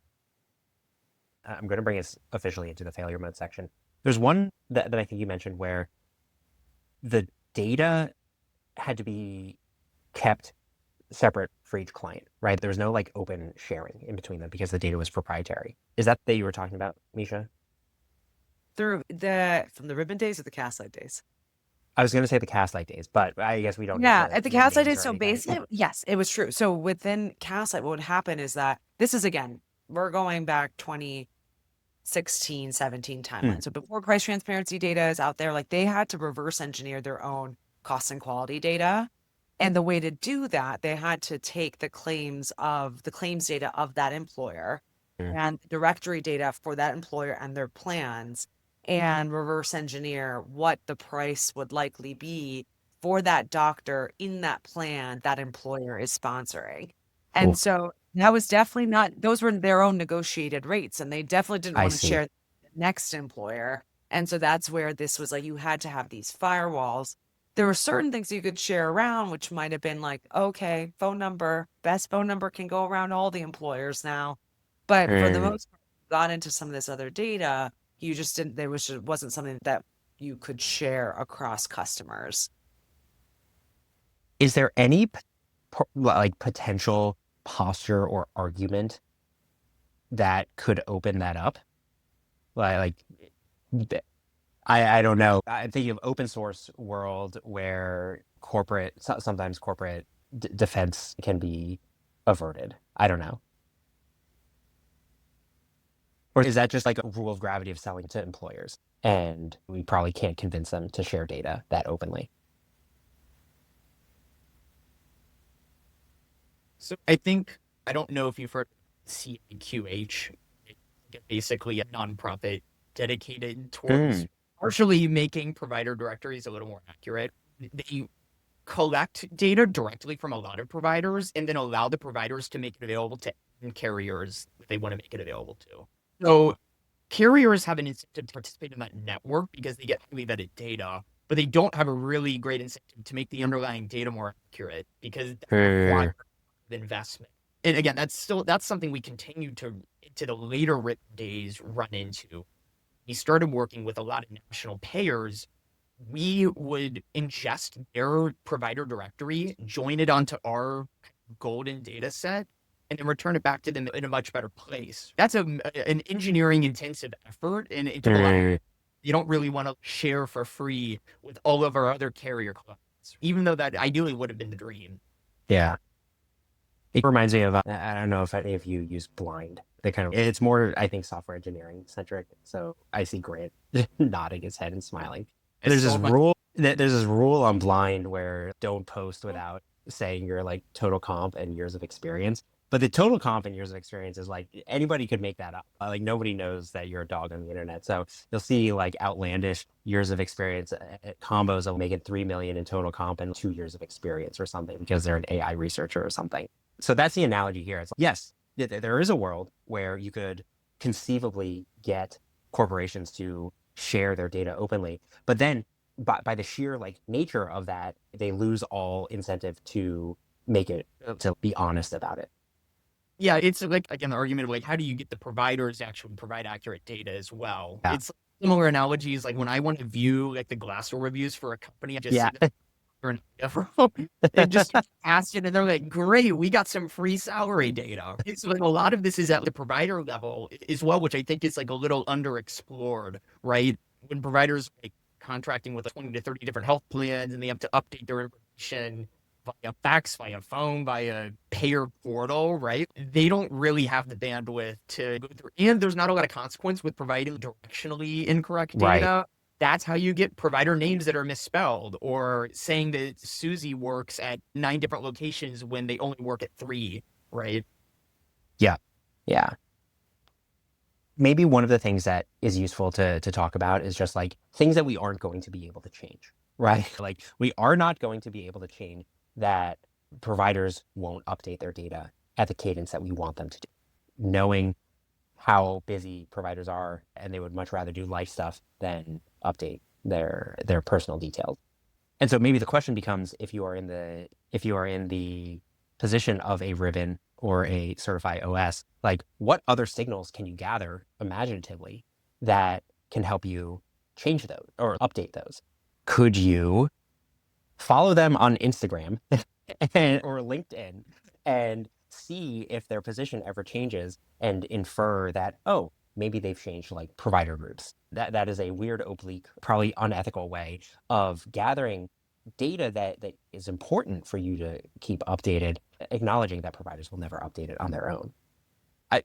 I'm going to bring us officially into the failure mode section. There's one that I think you mentioned where the data had to be kept separate for each client, right? There was no like open sharing in between them because the data was proprietary. Is that you were talking about, Misha? From the ribbon days or the Castlight days? I was going to say the Castlight days, but I guess we don't need Yeah, to at the name Castlight names days. or So anything. basically, yes, it was true. So within Castlight, what would happen is that this is again, we're going back 2016, 17 timeline. So before price transparency data is out there, like they had to reverse engineer their own cost and quality data. And the way to do that, they had to take the claims data of that employer and directory data for that employer and their plans and reverse engineer what the price would likely be for that doctor in that plan that employer is sponsoring. And Oof, so that was definitely not, those were their own negotiated rates, and they definitely didn't I want to see. share the next employer. And so that's where this was like, you had to have these firewalls. There were certain things you could share around, which might have been like, okay, phone number, best phone number can go around all the employers now. But for the most part, got into some of this other data, you just didn't, there was just wasn't something that you could share across customers. Is there any like potential posture or argument that could open that up? Like I don't know. I'm thinking of open source world where sometimes corporate defense can be averted. I don't know. Or is that just like a rule of gravity of selling to employers? And we probably can't convince them to share data that openly. So I think, I don't know if you've heard CAQH, basically a nonprofit dedicated towards partially making provider directories a little more accurate. They collect data directly from a lot of providers and then allow the providers to make it available to carriers if they want to make it available to. So carriers have an incentive to participate in that network because they get highly vetted data, but they don't have a really great incentive to make the underlying data more accurate because that requires investment. And again, that's something we continue to the later written days run into. We started working with a lot of national payers. We would ingest their provider directory, join it onto our golden data set, and then return it back to them in a much better place. That's an engineering intensive effort, and it took a lot. You don't really want to share for free with all of our other carrier clients, even though that ideally would have been the dream. Yeah. It reminds me of, I don't know if any of you use Blind. It's more, I think, software engineering centric. So I see Grant nodding his head and smiling. And there's this rule on Blind where don't post without saying your like total comp and years of experience. But the total comp and years of experience is like anybody could make that up. Like nobody knows that you're a dog on the internet. So you'll see like outlandish years of experience combos of making 3 million in total comp and 2 years of experience or something because they're an AI researcher or something. So that's the analogy here. It's like, yes, there is a world where you could conceivably get corporations to share their data openly, but then by the sheer like nature of that, they lose all incentive to to be honest about it. Yeah, it's like, again, the argument of like, how do you get the providers to actually provide accurate data as well? Yeah. It's similar analogies. Like when I want to view like the Glassdoor reviews for a company, I just Yeah. and just ask it, and they're like, "Great, we got some free salary data." So like a lot of this is at the provider level as well, which I think is like a little underexplored, right? When providers like contracting with like 20 to 30 different health plans, and they have to update their information via fax, via phone, via payer portal, right? They don't really have the bandwidth to go through, and there's not a lot of consequence with providing directionally incorrect Right. data. That's how you get provider names that are misspelled, or saying that Susie works at 9 different locations when they only work at 3, right? Yeah. Yeah. Maybe one of the things that is useful to talk about is just like things that we aren't going to be able to change, right? Like we are not going to be able to change that providers won't update their data at the cadence that we want them to do. Knowing how busy providers are, and they would much rather do life stuff than update their personal details. And so maybe the question becomes, if you are in the position of a ribbon or a certified OS, like what other signals can you gather imaginatively that can help you change those or update those? Could you follow them on Instagram or LinkedIn and see if their position ever changes and infer that, oh, maybe they've changed like provider groups. That is a weird, oblique, probably unethical way of gathering data that is important for you to keep updated, acknowledging that providers will never update it on their own.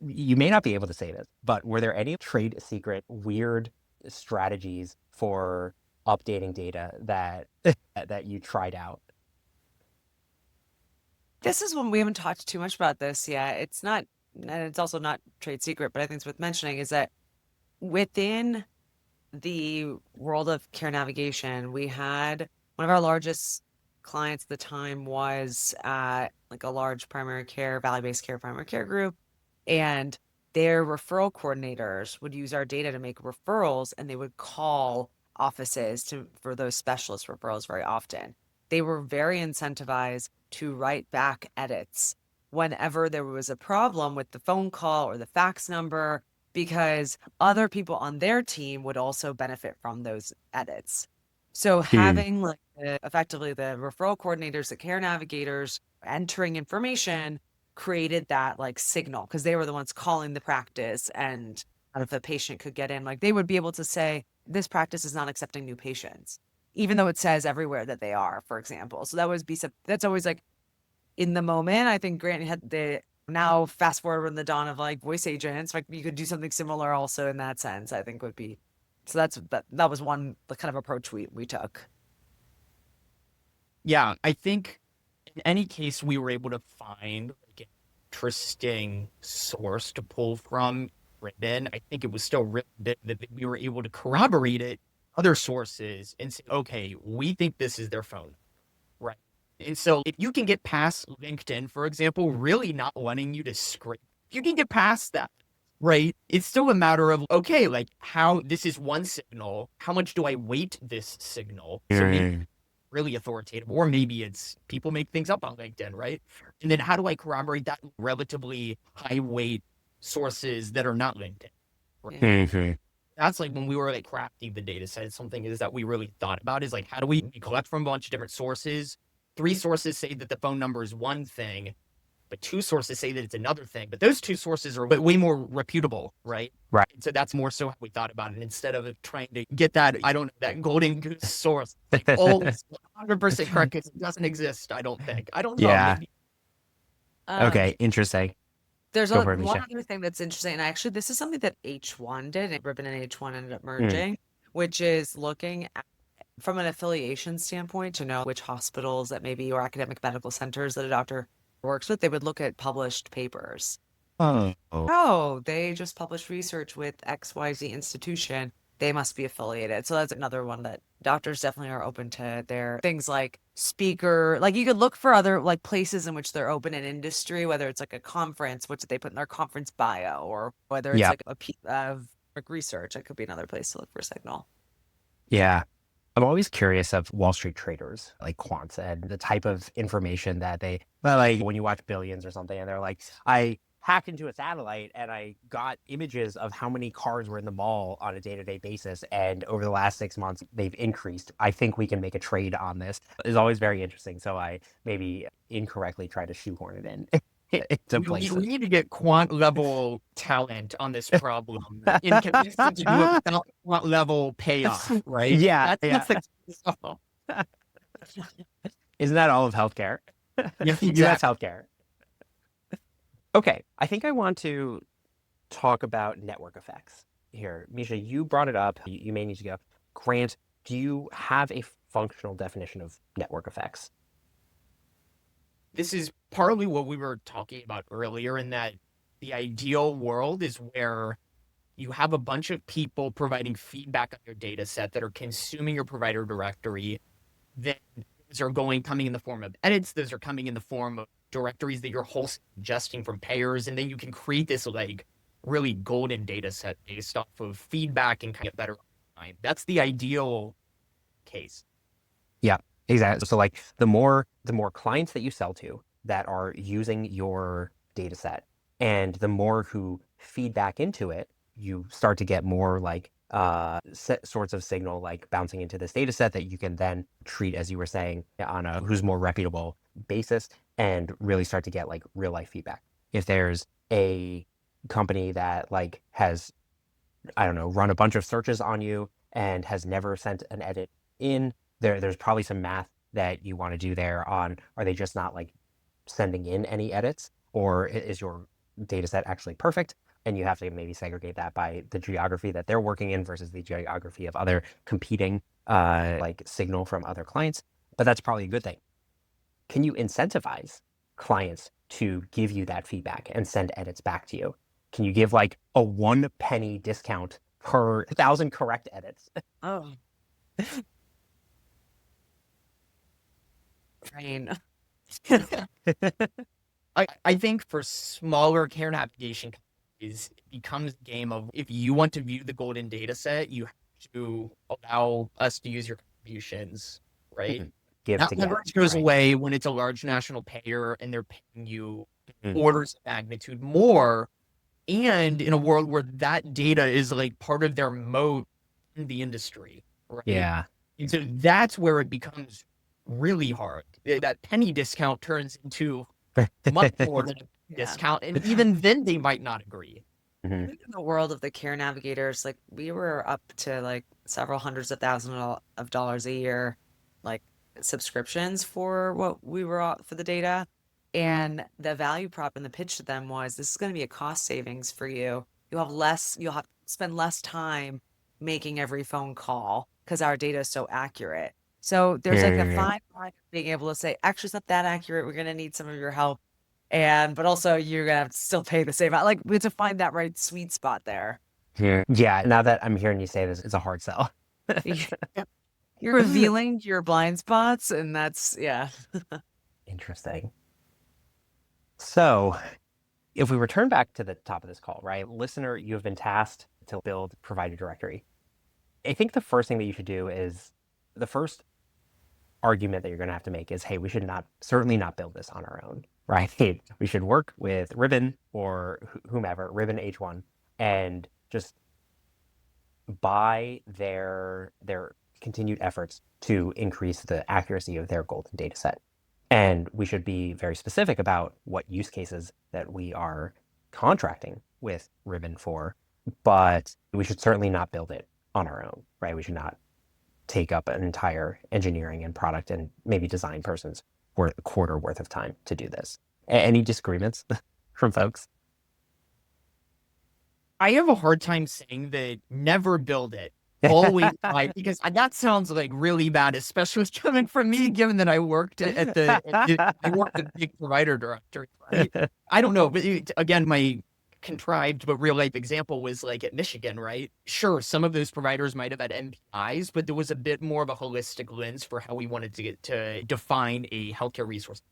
You may not be able to say this, but were there any trade secret weird strategies for updating data that you tried out? This is one we haven't talked too much about this yet. It's not, and it's also not trade secret, but I think it's worth mentioning is that within the world of care navigation, we had one of our largest clients at the time was like a large primary care, value-based care primary care group, and their referral coordinators would use our data to make referrals, and they would call offices to for those specialist referrals very often. They were very incentivized to write back edits whenever there was a problem with the phone call or the fax number, because other people on their team would also benefit from those edits. So Hmm. having like effectively the referral coordinators, the care navigators entering information created that like signal because they were the ones calling the practice, and if a patient could get in, like they would be able to say, this practice is not accepting new patients, even though it says everywhere that they are, for example. So that would be that's always like in the moment. I think Grant had the now fast forward in the dawn of like voice agents, like you could do something similar also in that sense, I think would be. So that was one the kind of approach we took. Yeah, I think in any case we were able to find like an interesting source to pull from Ribbon. I think it was still really big that we were able to corroborate it other sources and say, okay, we think this is their phone, right? And so if you can get past LinkedIn, for example, really not wanting you to scrape, if you can get past that, right? It's still a matter of, okay, like how this is one signal. How much do I weight this signal? So maybe Hmm. really authoritative, or maybe it's people make things up on LinkedIn, right? And then how do I corroborate that with relatively high weight sources that are not LinkedIn? Right? Yeah. Hmm. That's like when we were like crafting the data set. Something is that we really thought about is like how do we collect from a bunch of different sources? 3 sources say that the phone number is one thing, but 2 sources say that it's another thing. But those 2 sources are way more reputable, right? Right. And so that's more so how we thought about it instead of trying to get that, I don't know, that golden goose source. Like, oh, it's 100% correct. It doesn't exist, I don't think. I don't know. Yeah. Maybe. Um, Okay. Interesting. there's Go for it, one Misha. other thing that's interesting, and actually this is something that H1 did, and Ribbon and H1 ended up Hmm. merging, which is looking at, from an affiliation standpoint, to know which hospitals that maybe or academic medical centers that a doctor works with, they would look at published papers. Oh. Oh, they just published research with XYZ institution. They must be affiliated. So that's another one that doctors definitely are open to. Their things like speaker, like you could look for other like places in which they're open in industry, whether it's like a conference, what did they put in their conference bio, or whether it's Yeah. like a piece of like research. It could be another place to look for signal. Yeah. I'm always curious of Wall Street traders, like quants, and the type of information that they, well, like when you watch Billions or something, and they're like, I hacked into a satellite and I got images of how many cars were in the mall on a day-to-day basis. And over the last 6 months, they've increased. I think we can make a trade on this. It's always very interesting. So I maybe incorrectly try to shoehorn it in. Into We places. need to get quant level talent on this problem in convincing to do a quant level payoff, right? Yeah, That's yeah. the Isn't that all of healthcare? yeah, US exactly. healthcare. Okay, I think I want to talk about network effects here. Misha, you brought it up. You may need to go. Grant, do you have a functional definition of network effects? This is partly what we were talking about earlier, in that the ideal world is where you have a bunch of people providing feedback on your data set that are consuming your provider directory. Then those are coming in the form of edits. Those are coming in the form of directories that you're wholesale ingesting from payers. And then you can create this like really golden data set based off of feedback and kind of better time. That's the ideal case. Yeah, exactly. So like the more clients that you sell to that are using your data set and the more who feed back into it, you start to get more like sorts of signal like bouncing into this data set that you can then treat, as you were saying, on a who's more reputable basis and really start to get like real life feedback. If there's a company that like has, I don't know, run a bunch of searches on you and has never sent an edit in, there's probably some math that you want to do there on, are they just not like sending in any edits, or is your data set actually perfect? And you have to maybe segregate that by the geography that they're working in versus the geography of other competing like signal from other clients. But that's probably a good thing. Can you incentivize clients to give you that feedback and send edits back to you? Can you give like a 1 penny discount per 1,000 correct edits? Oh, brain. I think for smaller care navigation companies, it becomes a game of, if you want to view the golden data set, you have to allow us to use your contributions, right? Give That to get, leverage goes right? away when it's a large national payer and they're paying you Mhm. orders of magnitude more. And in a world where that data is like part of their moat in the industry, right? Yeah. And so that's where it becomes really hard. That penny discount turns into much more than a Yeah. discount. And even then, they might not agree. Mhm. In the world of the care navigators, like we were up to like several hundreds of thousands of dollars a year, like subscriptions for what we were for the data. And the value prop and the pitch to them was this is going to be a cost savings for you. You'll have to spend less time making every phone call because our data is so accurate. So there's like a Mhm. fine line of being able to say, actually, it's not that accurate. We're going to need some of your help. And but also you're gonna have to still pay the same amount. Like we have to find that right sweet spot there. Yeah. Now that I'm hearing you say this, it's a hard sell. You're revealing your blind spots, and that's yeah. Interesting. So if we return back to the top of this call, right? Listener, you have been tasked to build provider directory. I think the first thing that you should do is the first argument that you're going to have to make is, hey, we should certainly not build this on our own, right? We should work with Ribbon or whomever, Ribbon H1, and just buy their continued efforts to increase the accuracy of their golden data set. And we should be very specific about what use cases that we are contracting with Ribbon for, but we should certainly not build it on our own, right? We should not take up an entire engineering and product and maybe design person's worth a quarter worth of time to do this. Any disagreements from folks? I have a hard time saying that never build it. Always buy, because that sounds like really bad, especially coming from me, given that I worked I worked at big provider directory, right? I don't know, but again, my contrived but real life example was like at Michigan, right? Sure, some of those providers might have had MPIs, but there was a bit more of a holistic lens for how we wanted to get to define a healthcare resource.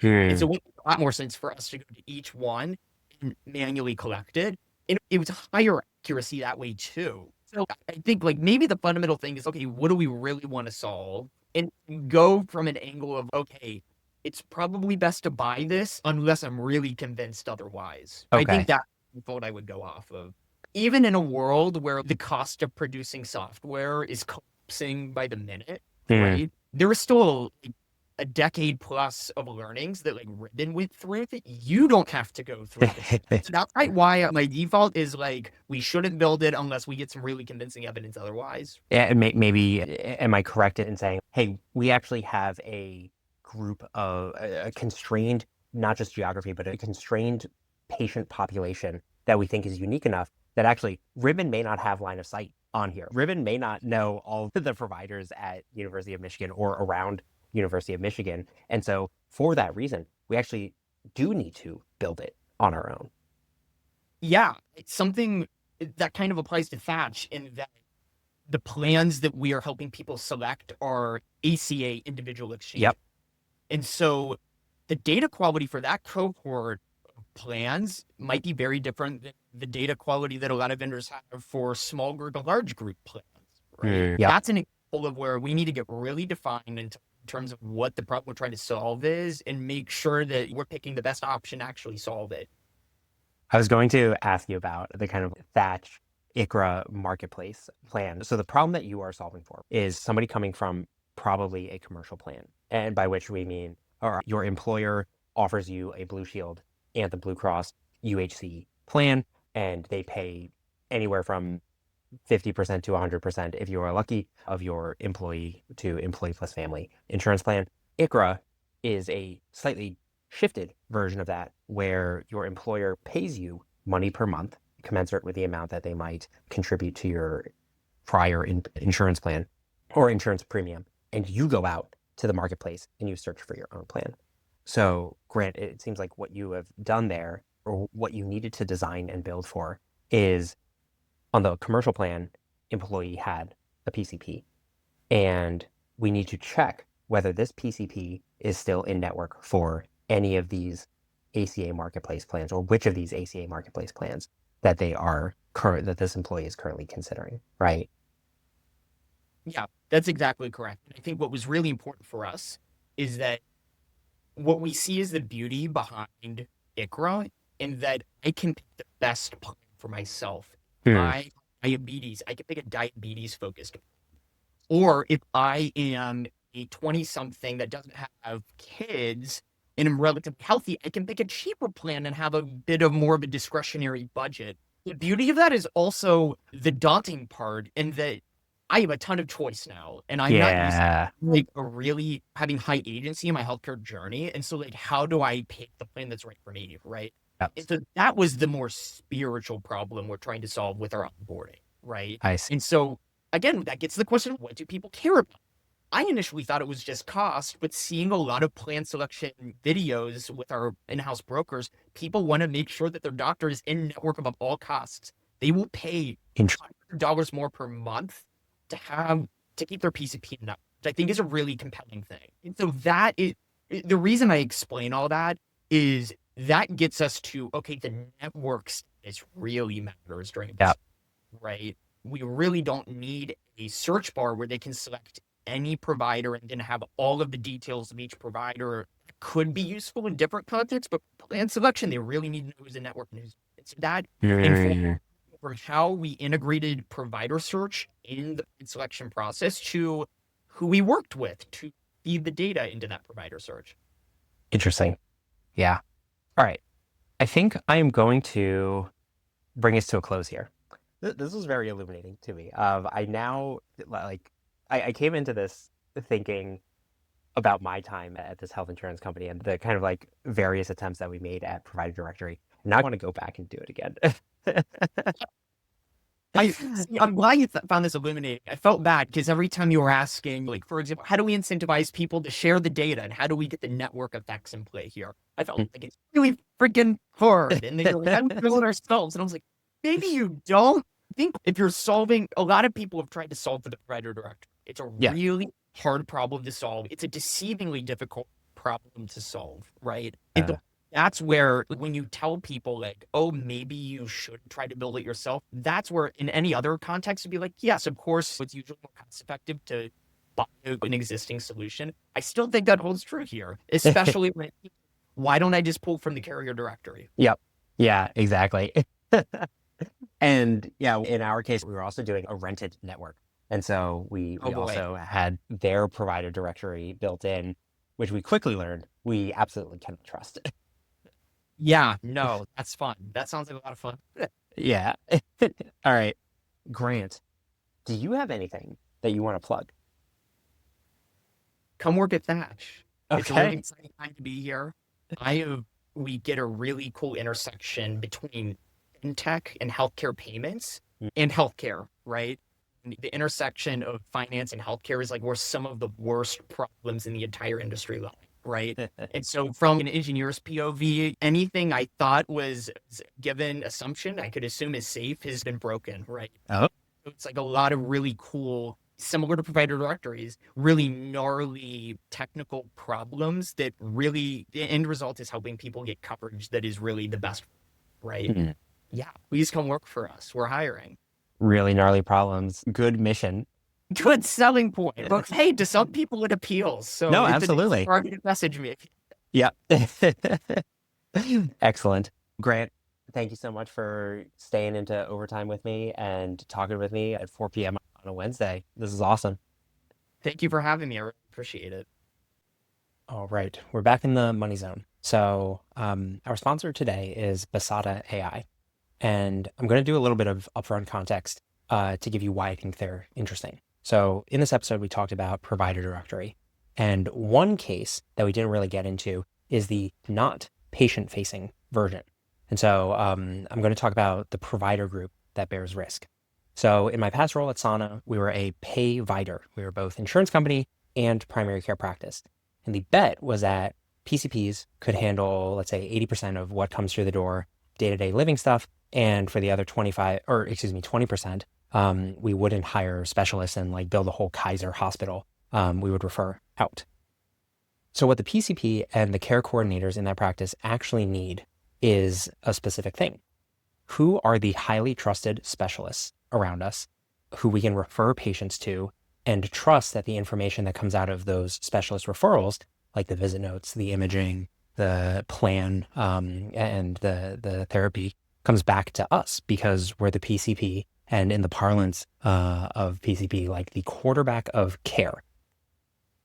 And so it made a lot more sense for us to go to each one and manually collect it. And it was higher accuracy that way too. So I think like maybe the fundamental thing is, okay, what do we really want to solve? And go from an angle of, okay, it's probably best to buy this unless I'm really convinced otherwise. I think Okay. that's the vote I would go off of. Even in a world where the cost of producing software is collapsing by the minute, Hmm. right? There is still a decade plus of learnings that like Ribbon went through that you don't have to go through. So that's right why my default is like we shouldn't build it unless we get some really convincing evidence otherwise. Yeah, maybe, am I correct in saying, hey, we actually have a group of a constrained, not just geography, but a constrained patient population that we think is unique enough that actually Ribbon may not have line of sight on here. Ribbon may not know all of the providers at University of Michigan or around University of Michigan. And so for that reason, we actually do need to build it on our own. Yeah, it's something that kind of applies to Thatch in that the plans that we are helping people select are ACA individual exchange. Yep. And so the data quality for that cohort of plans might be very different than the data quality that a lot of vendors have for small group and large group plans, right? Yep. That's an example of where we need to get really defined in terms of what the problem we're trying to solve is and make sure that we're picking the best option to actually solve it. I was going to ask you about the kind of Thatch ICRA marketplace plan. So the problem that you are solving for is somebody coming from probably a commercial plan. And by which we mean, or your employer offers you a Blue Shield, Anthem Blue Cross, UHC plan, and they pay anywhere from 50% to 100% if you are lucky of your employee to employee plus family insurance plan. ICRA is a slightly shifted version of that where your employer pays you money per month commensurate with the amount that they might contribute to your prior insurance plan or insurance premium, and you go out to the marketplace and you search for your own plan. So Grant, it seems like what you have done there or what you needed to design and build for is on the commercial plan, employee had a PCP, and we need to check whether this PCP is still in network for any of these ACA marketplace plans, or which of these ACA marketplace plans that that this employee is currently considering, right? Yeah, that's exactly correct. I think what was really important for us is that what we see is the beauty behind ICRA in that I can pick the best plan for myself. Hmm. I diabetes, I can pick a diabetes focused. Or if I am a 20 something that doesn't have kids and I'm relatively healthy, I can pick a cheaper plan and have a bit of more of a discretionary budget. The beauty of that is also the daunting part in that I have a ton of choice now and I'm not used to Yeah. like a really having high agency in my healthcare journey. And so like how do I pick the plan that's right for me, right? Yep. And so that was the more spiritual problem we're trying to solve with our onboarding, right? I see. And so again, that gets to the question of what do people care about? I initially thought it was just cost, but seeing a lot of plan selection videos with our in-house brokers, people want to make sure that their doctor is in network above all costs. They will pay $100 more per month to keep their PCP in network, which I think is a really compelling thing. And so that is the reason I explain all that is that gets us to okay, the network status really matters during this, Yep. right? We really don't need a search bar where they can select any provider and then have all of the details of each provider. It could be useful in different contexts, but plan selection, they really need to know who's a network and who's so that informs for how we integrated provider search in the selection process to who we worked with to feed the data into that provider search. Interesting. Yeah. All right. I think I am going to bring us to a close here. This was very illuminating to me. I now like I came into this thinking about my time at this health insurance company and the kind of like various attempts that we made at provider directory. Now I want to go back and do it again. I'm glad you found this illuminating. I felt bad because every time you were asking, like, for example, how do we incentivize people to share the data and how do we get the network effects in play here? I felt like it's really freaking hard. And they're like, how do we build it ourselves? And I was like, maybe you don't think if you're solving, a lot of people have tried to solve for the provider director. It's a Yeah. really hard problem to solve. It's a deceivingly difficult problem to solve, right? That's where when you tell people like, oh, maybe you should try to build it yourself, that's where in any other context, it'd be like, yes, of course, it's usually more cost effective to buy an existing solution. I still think that holds true here, especially when why don't I just pull from the carrier directory? Yep. Yeah, exactly. And yeah, in our case, we were also doing a rented network. And so we Oh we boy. also had their provider directory built in, which we quickly learned we absolutely cannot trust. Yeah, no, that's fun. That sounds like a lot of fun. Yeah. All right. Grant, do you have anything that you want to plug? Come work at Thatch. It's a really Okay. exciting time to be here. I have we get a really cool intersection between fintech and healthcare payments and healthcare, right? And the intersection of finance and healthcare is like where some of the worst problems in the entire industry lie, right? And so from an engineer's POV, anything I thought was given assumption I could assume is safe has been broken, right? Oh, So it's like a lot of really cool, similar to provider directories, really gnarly technical problems that really, the end result is helping people get coverage that is really the best, right? hmm. Yeah, please come work for us. We're hiring. Really gnarly problems. Good mission. Good selling point. But hey, to some people it appeals. So No, it's a absolutely. targeted message me. Yeah. Excellent. Grant, thank you so much for staying into overtime with me and talking with me at 4 p.m. on a Wednesday. This is awesome. Thank you for having me. I really appreciate it. All right, we're back in the money zone. So, our sponsor today is Basada AI, and I'm going to do a little bit of upfront context to give you why I think they're interesting. So, in this episode, we talked about provider directory, and one case that we didn't really get into is the not patient-facing version. And so, I'm going to talk about the provider group that bears risk. So, in my past role at Sana, we were a payvider. We were both insurance company and primary care practice. And the bet was that PCPs could handle, let's say, 80% of what comes through the door, day-to-day living stuff. And for the other 20%, we wouldn't hire specialists and like build a whole Kaiser hospital. We would refer out. So what the PCP and the care coordinators in that practice actually need is a specific thing. Who are the highly trusted specialists around us who we can refer patients to and trust that the information that comes out of those specialist referrals, like the visit notes, the imaging, the plan, and the therapy, comes back to us because we're the PCP, and in the parlance of PCP, like the quarterback of care.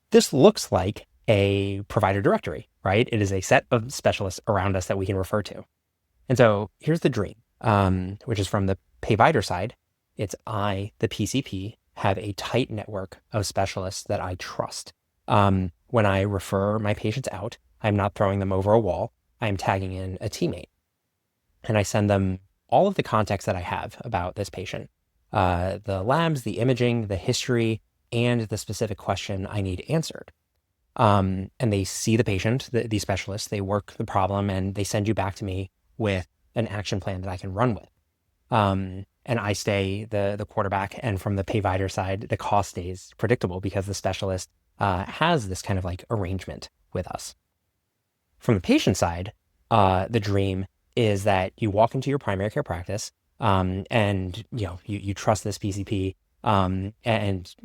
This looks like a provider directory, right? It is a set of specialists around us that we can refer to. And so here's the dream, which is from the payvider side. It's I, the PCP, have a tight network of specialists that I trust. When I refer my patients out, I'm not throwing them over a wall. I'm tagging in a teammate. And I send them all of the context that I have about this patient, the labs, the imaging, the history, and the specific question I need answered. And they see the patient, the specialist, they work the problem, and they send you back to me with an action plan that I can run with. And I stay the quarterback, and from the payvider side, the cost stays predictable because the specialist has this kind of like arrangement with us. From the patient side, the dream is that you walk into your primary care practice, and you trust this PCP, and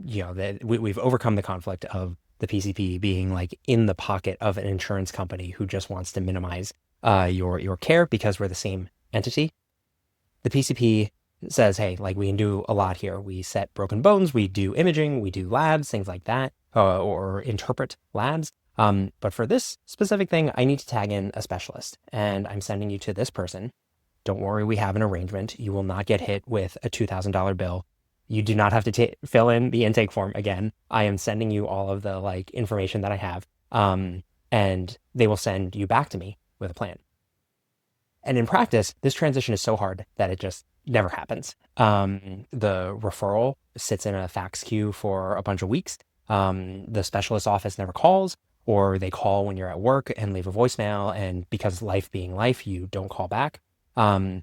we've overcome the conflict of the PCP being like in the pocket of an insurance company who just wants to minimize your care because we're the same entity. The PCP says, hey, like we can do a lot here. We set broken bones, we do imaging, we do labs, things like that, or interpret labs. But for this specific thing, I need to tag in a specialist, and I'm sending you to this person. Don't worry, we have an arrangement. You will not get hit with a $2,000 bill. You do not have to fill in the intake form again. I am sending you all of the like information that I have, and they will send you back to me with a plan. And in practice, this transition is so hard that it just never happens. The referral sits in a fax queue for a bunch of weeks. The specialist office never calls, or they call when you're at work and leave a voicemail. And because life being life, you don't call back. And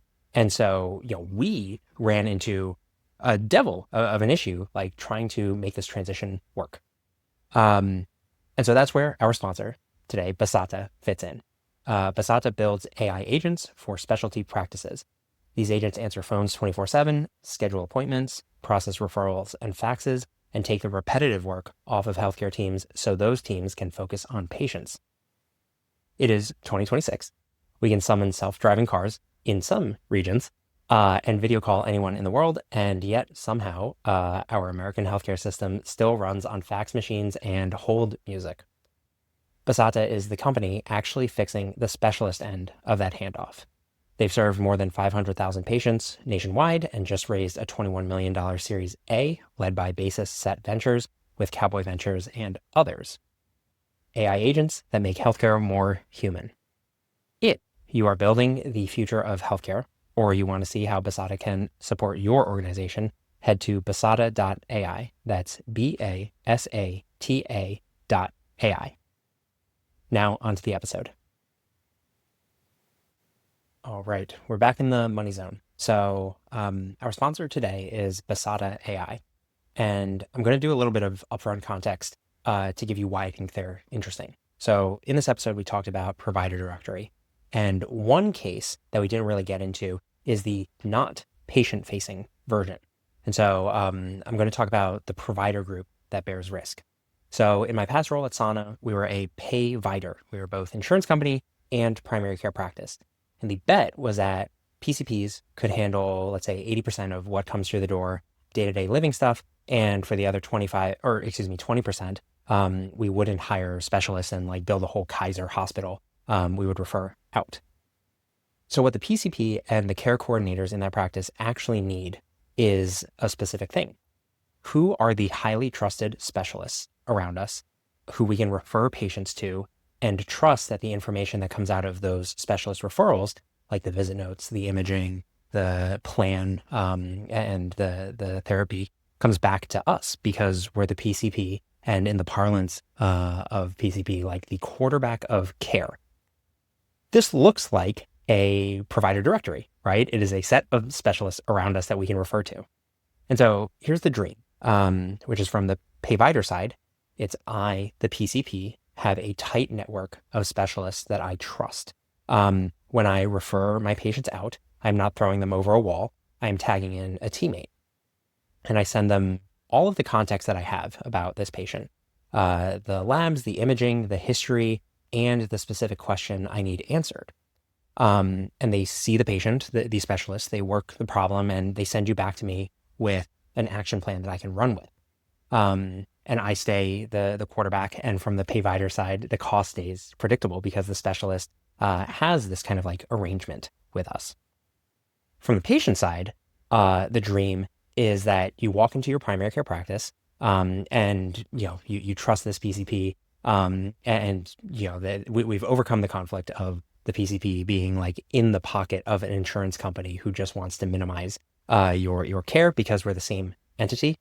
so, we ran into a devil of an issue, like trying to make this transition work. And so that's where our sponsor today, Basata, fits in. Basata builds AI agents for specialty practices. These agents answer phones 24/7, schedule appointments, process referrals and faxes, and take the repetitive work off of healthcare teams so those teams can focus on patients. It is 2026. We can summon self-driving cars in some regions and video call anyone in the world, and yet somehow our American healthcare system still runs on fax machines and hold music. Basata is the company actually fixing the specialist end of that handoff. They've served more than 500,000 patients nationwide and just raised a $21 million Series A led by Basis Set Ventures with Cowboy Ventures and others. AI agents that make healthcare more human. If you are building the future of healthcare, or you want to see how Basata can support your organization, head to basata.ai. That's BASATA.ai. Now onto the episode. All right, we're back in the money zone. So our sponsor today is Basata AI, and I'm going to do a little bit of upfront context to give you why I think they're interesting. So in this episode, we talked about provider directory, and one case that we didn't really get into is the not patient-facing version. And so I'm going to talk about the provider group that bears risk. So in my past role at Sana, we were a payvider. We were both insurance company and primary care practice. And the bet was that PCPs could handle, let's say, 80% of what comes through the door, day-to-day living stuff. And for the other 20%, we wouldn't hire specialists and like build a whole Kaiser hospital. We would refer out. So what the PCP and the care coordinators in that practice actually need is a specific thing. Who are the highly trusted specialists around us who we can refer patients to and trust that the information that comes out of those specialist referrals, like the visit notes, the imaging, the plan, and the therapy, comes back to us because we're the PCP, and in the parlance of PCP, like the quarterback of care. This looks like a provider directory, right? It is a set of specialists around us that we can refer to. And so here's the dream, which is from the payvider side. It's I, the PCP, have a tight network of specialists that I trust. When I refer my patients out, I'm not throwing them over a wall. I'm tagging in a teammate. And I send them all of the context that I have about this patient, the labs, the imaging, the history, and the specific question I need answered. And they see the patient, the specialist, they work the problem, and they send you back to me with an action plan that I can run with. And I stay the quarterback, and from the payvider side, the cost stays predictable because the specialist has this kind of like arrangement with us. From the patient side, the dream is that you walk into your primary care practice, and you trust this PCP, and we've overcome the conflict of the PCP being like in the pocket of an insurance company who just wants to minimize your care because we're the same entity.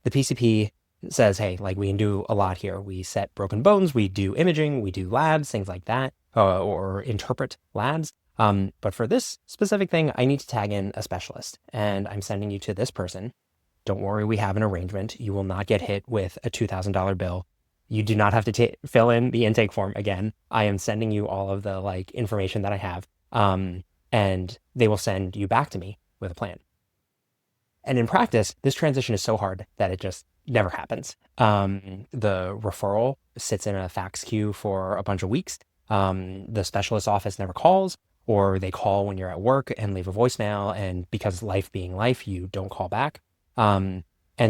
The PCP says, hey, like we can do a lot here. We set broken bones, we do imaging, we do labs, things like that, or interpret labs. But for this specific thing, I need to tag in a specialist, and I'm sending you to this person. Don't worry, we have an arrangement. You will not get hit with a $2,000 bill. You do not have to fill in the intake form again. I am sending you all of the like information that I have, and they will send you back to me with a plan. And in practice, this transition is so hard that it just never happens. The referral sits in a fax queue for a bunch of weeks. The specialist office never calls, or they call when you're at work and leave a voicemail. And because life being life, you don't call back. And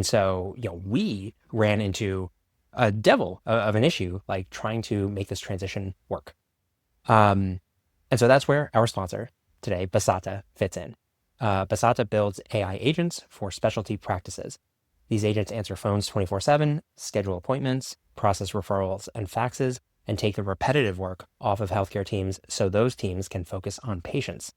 so, we ran into a devil of an issue, like trying to make this transition work. And so that's where our sponsor today, Basata, fits in. Basata builds AI agents for specialty practices. These agents answer phones 24/7, schedule appointments, process referrals and faxes, and take the repetitive work off of healthcare teams so those teams can focus on patients.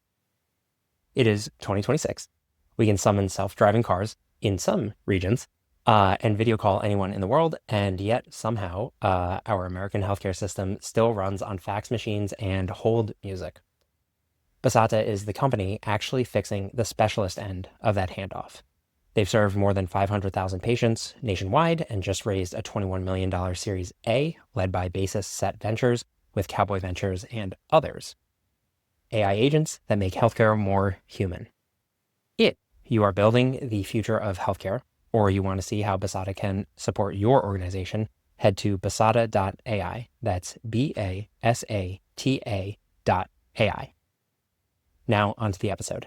It is 2026. We can summon self-driving cars in some regions and video call anyone in the world, and yet somehow our American healthcare system still runs on fax machines and hold music. Basata is the company actually fixing the specialist end of that handoff. They've served more than 500,000 patients nationwide and just raised a $21 million Series A led by Basis Set Ventures with Cowboy Ventures and others. AI agents that make healthcare more human. If you are building the future of healthcare, or you want to see how Basata can support your organization, head to basata.ai. That's BASATA.ai. Now onto the episode.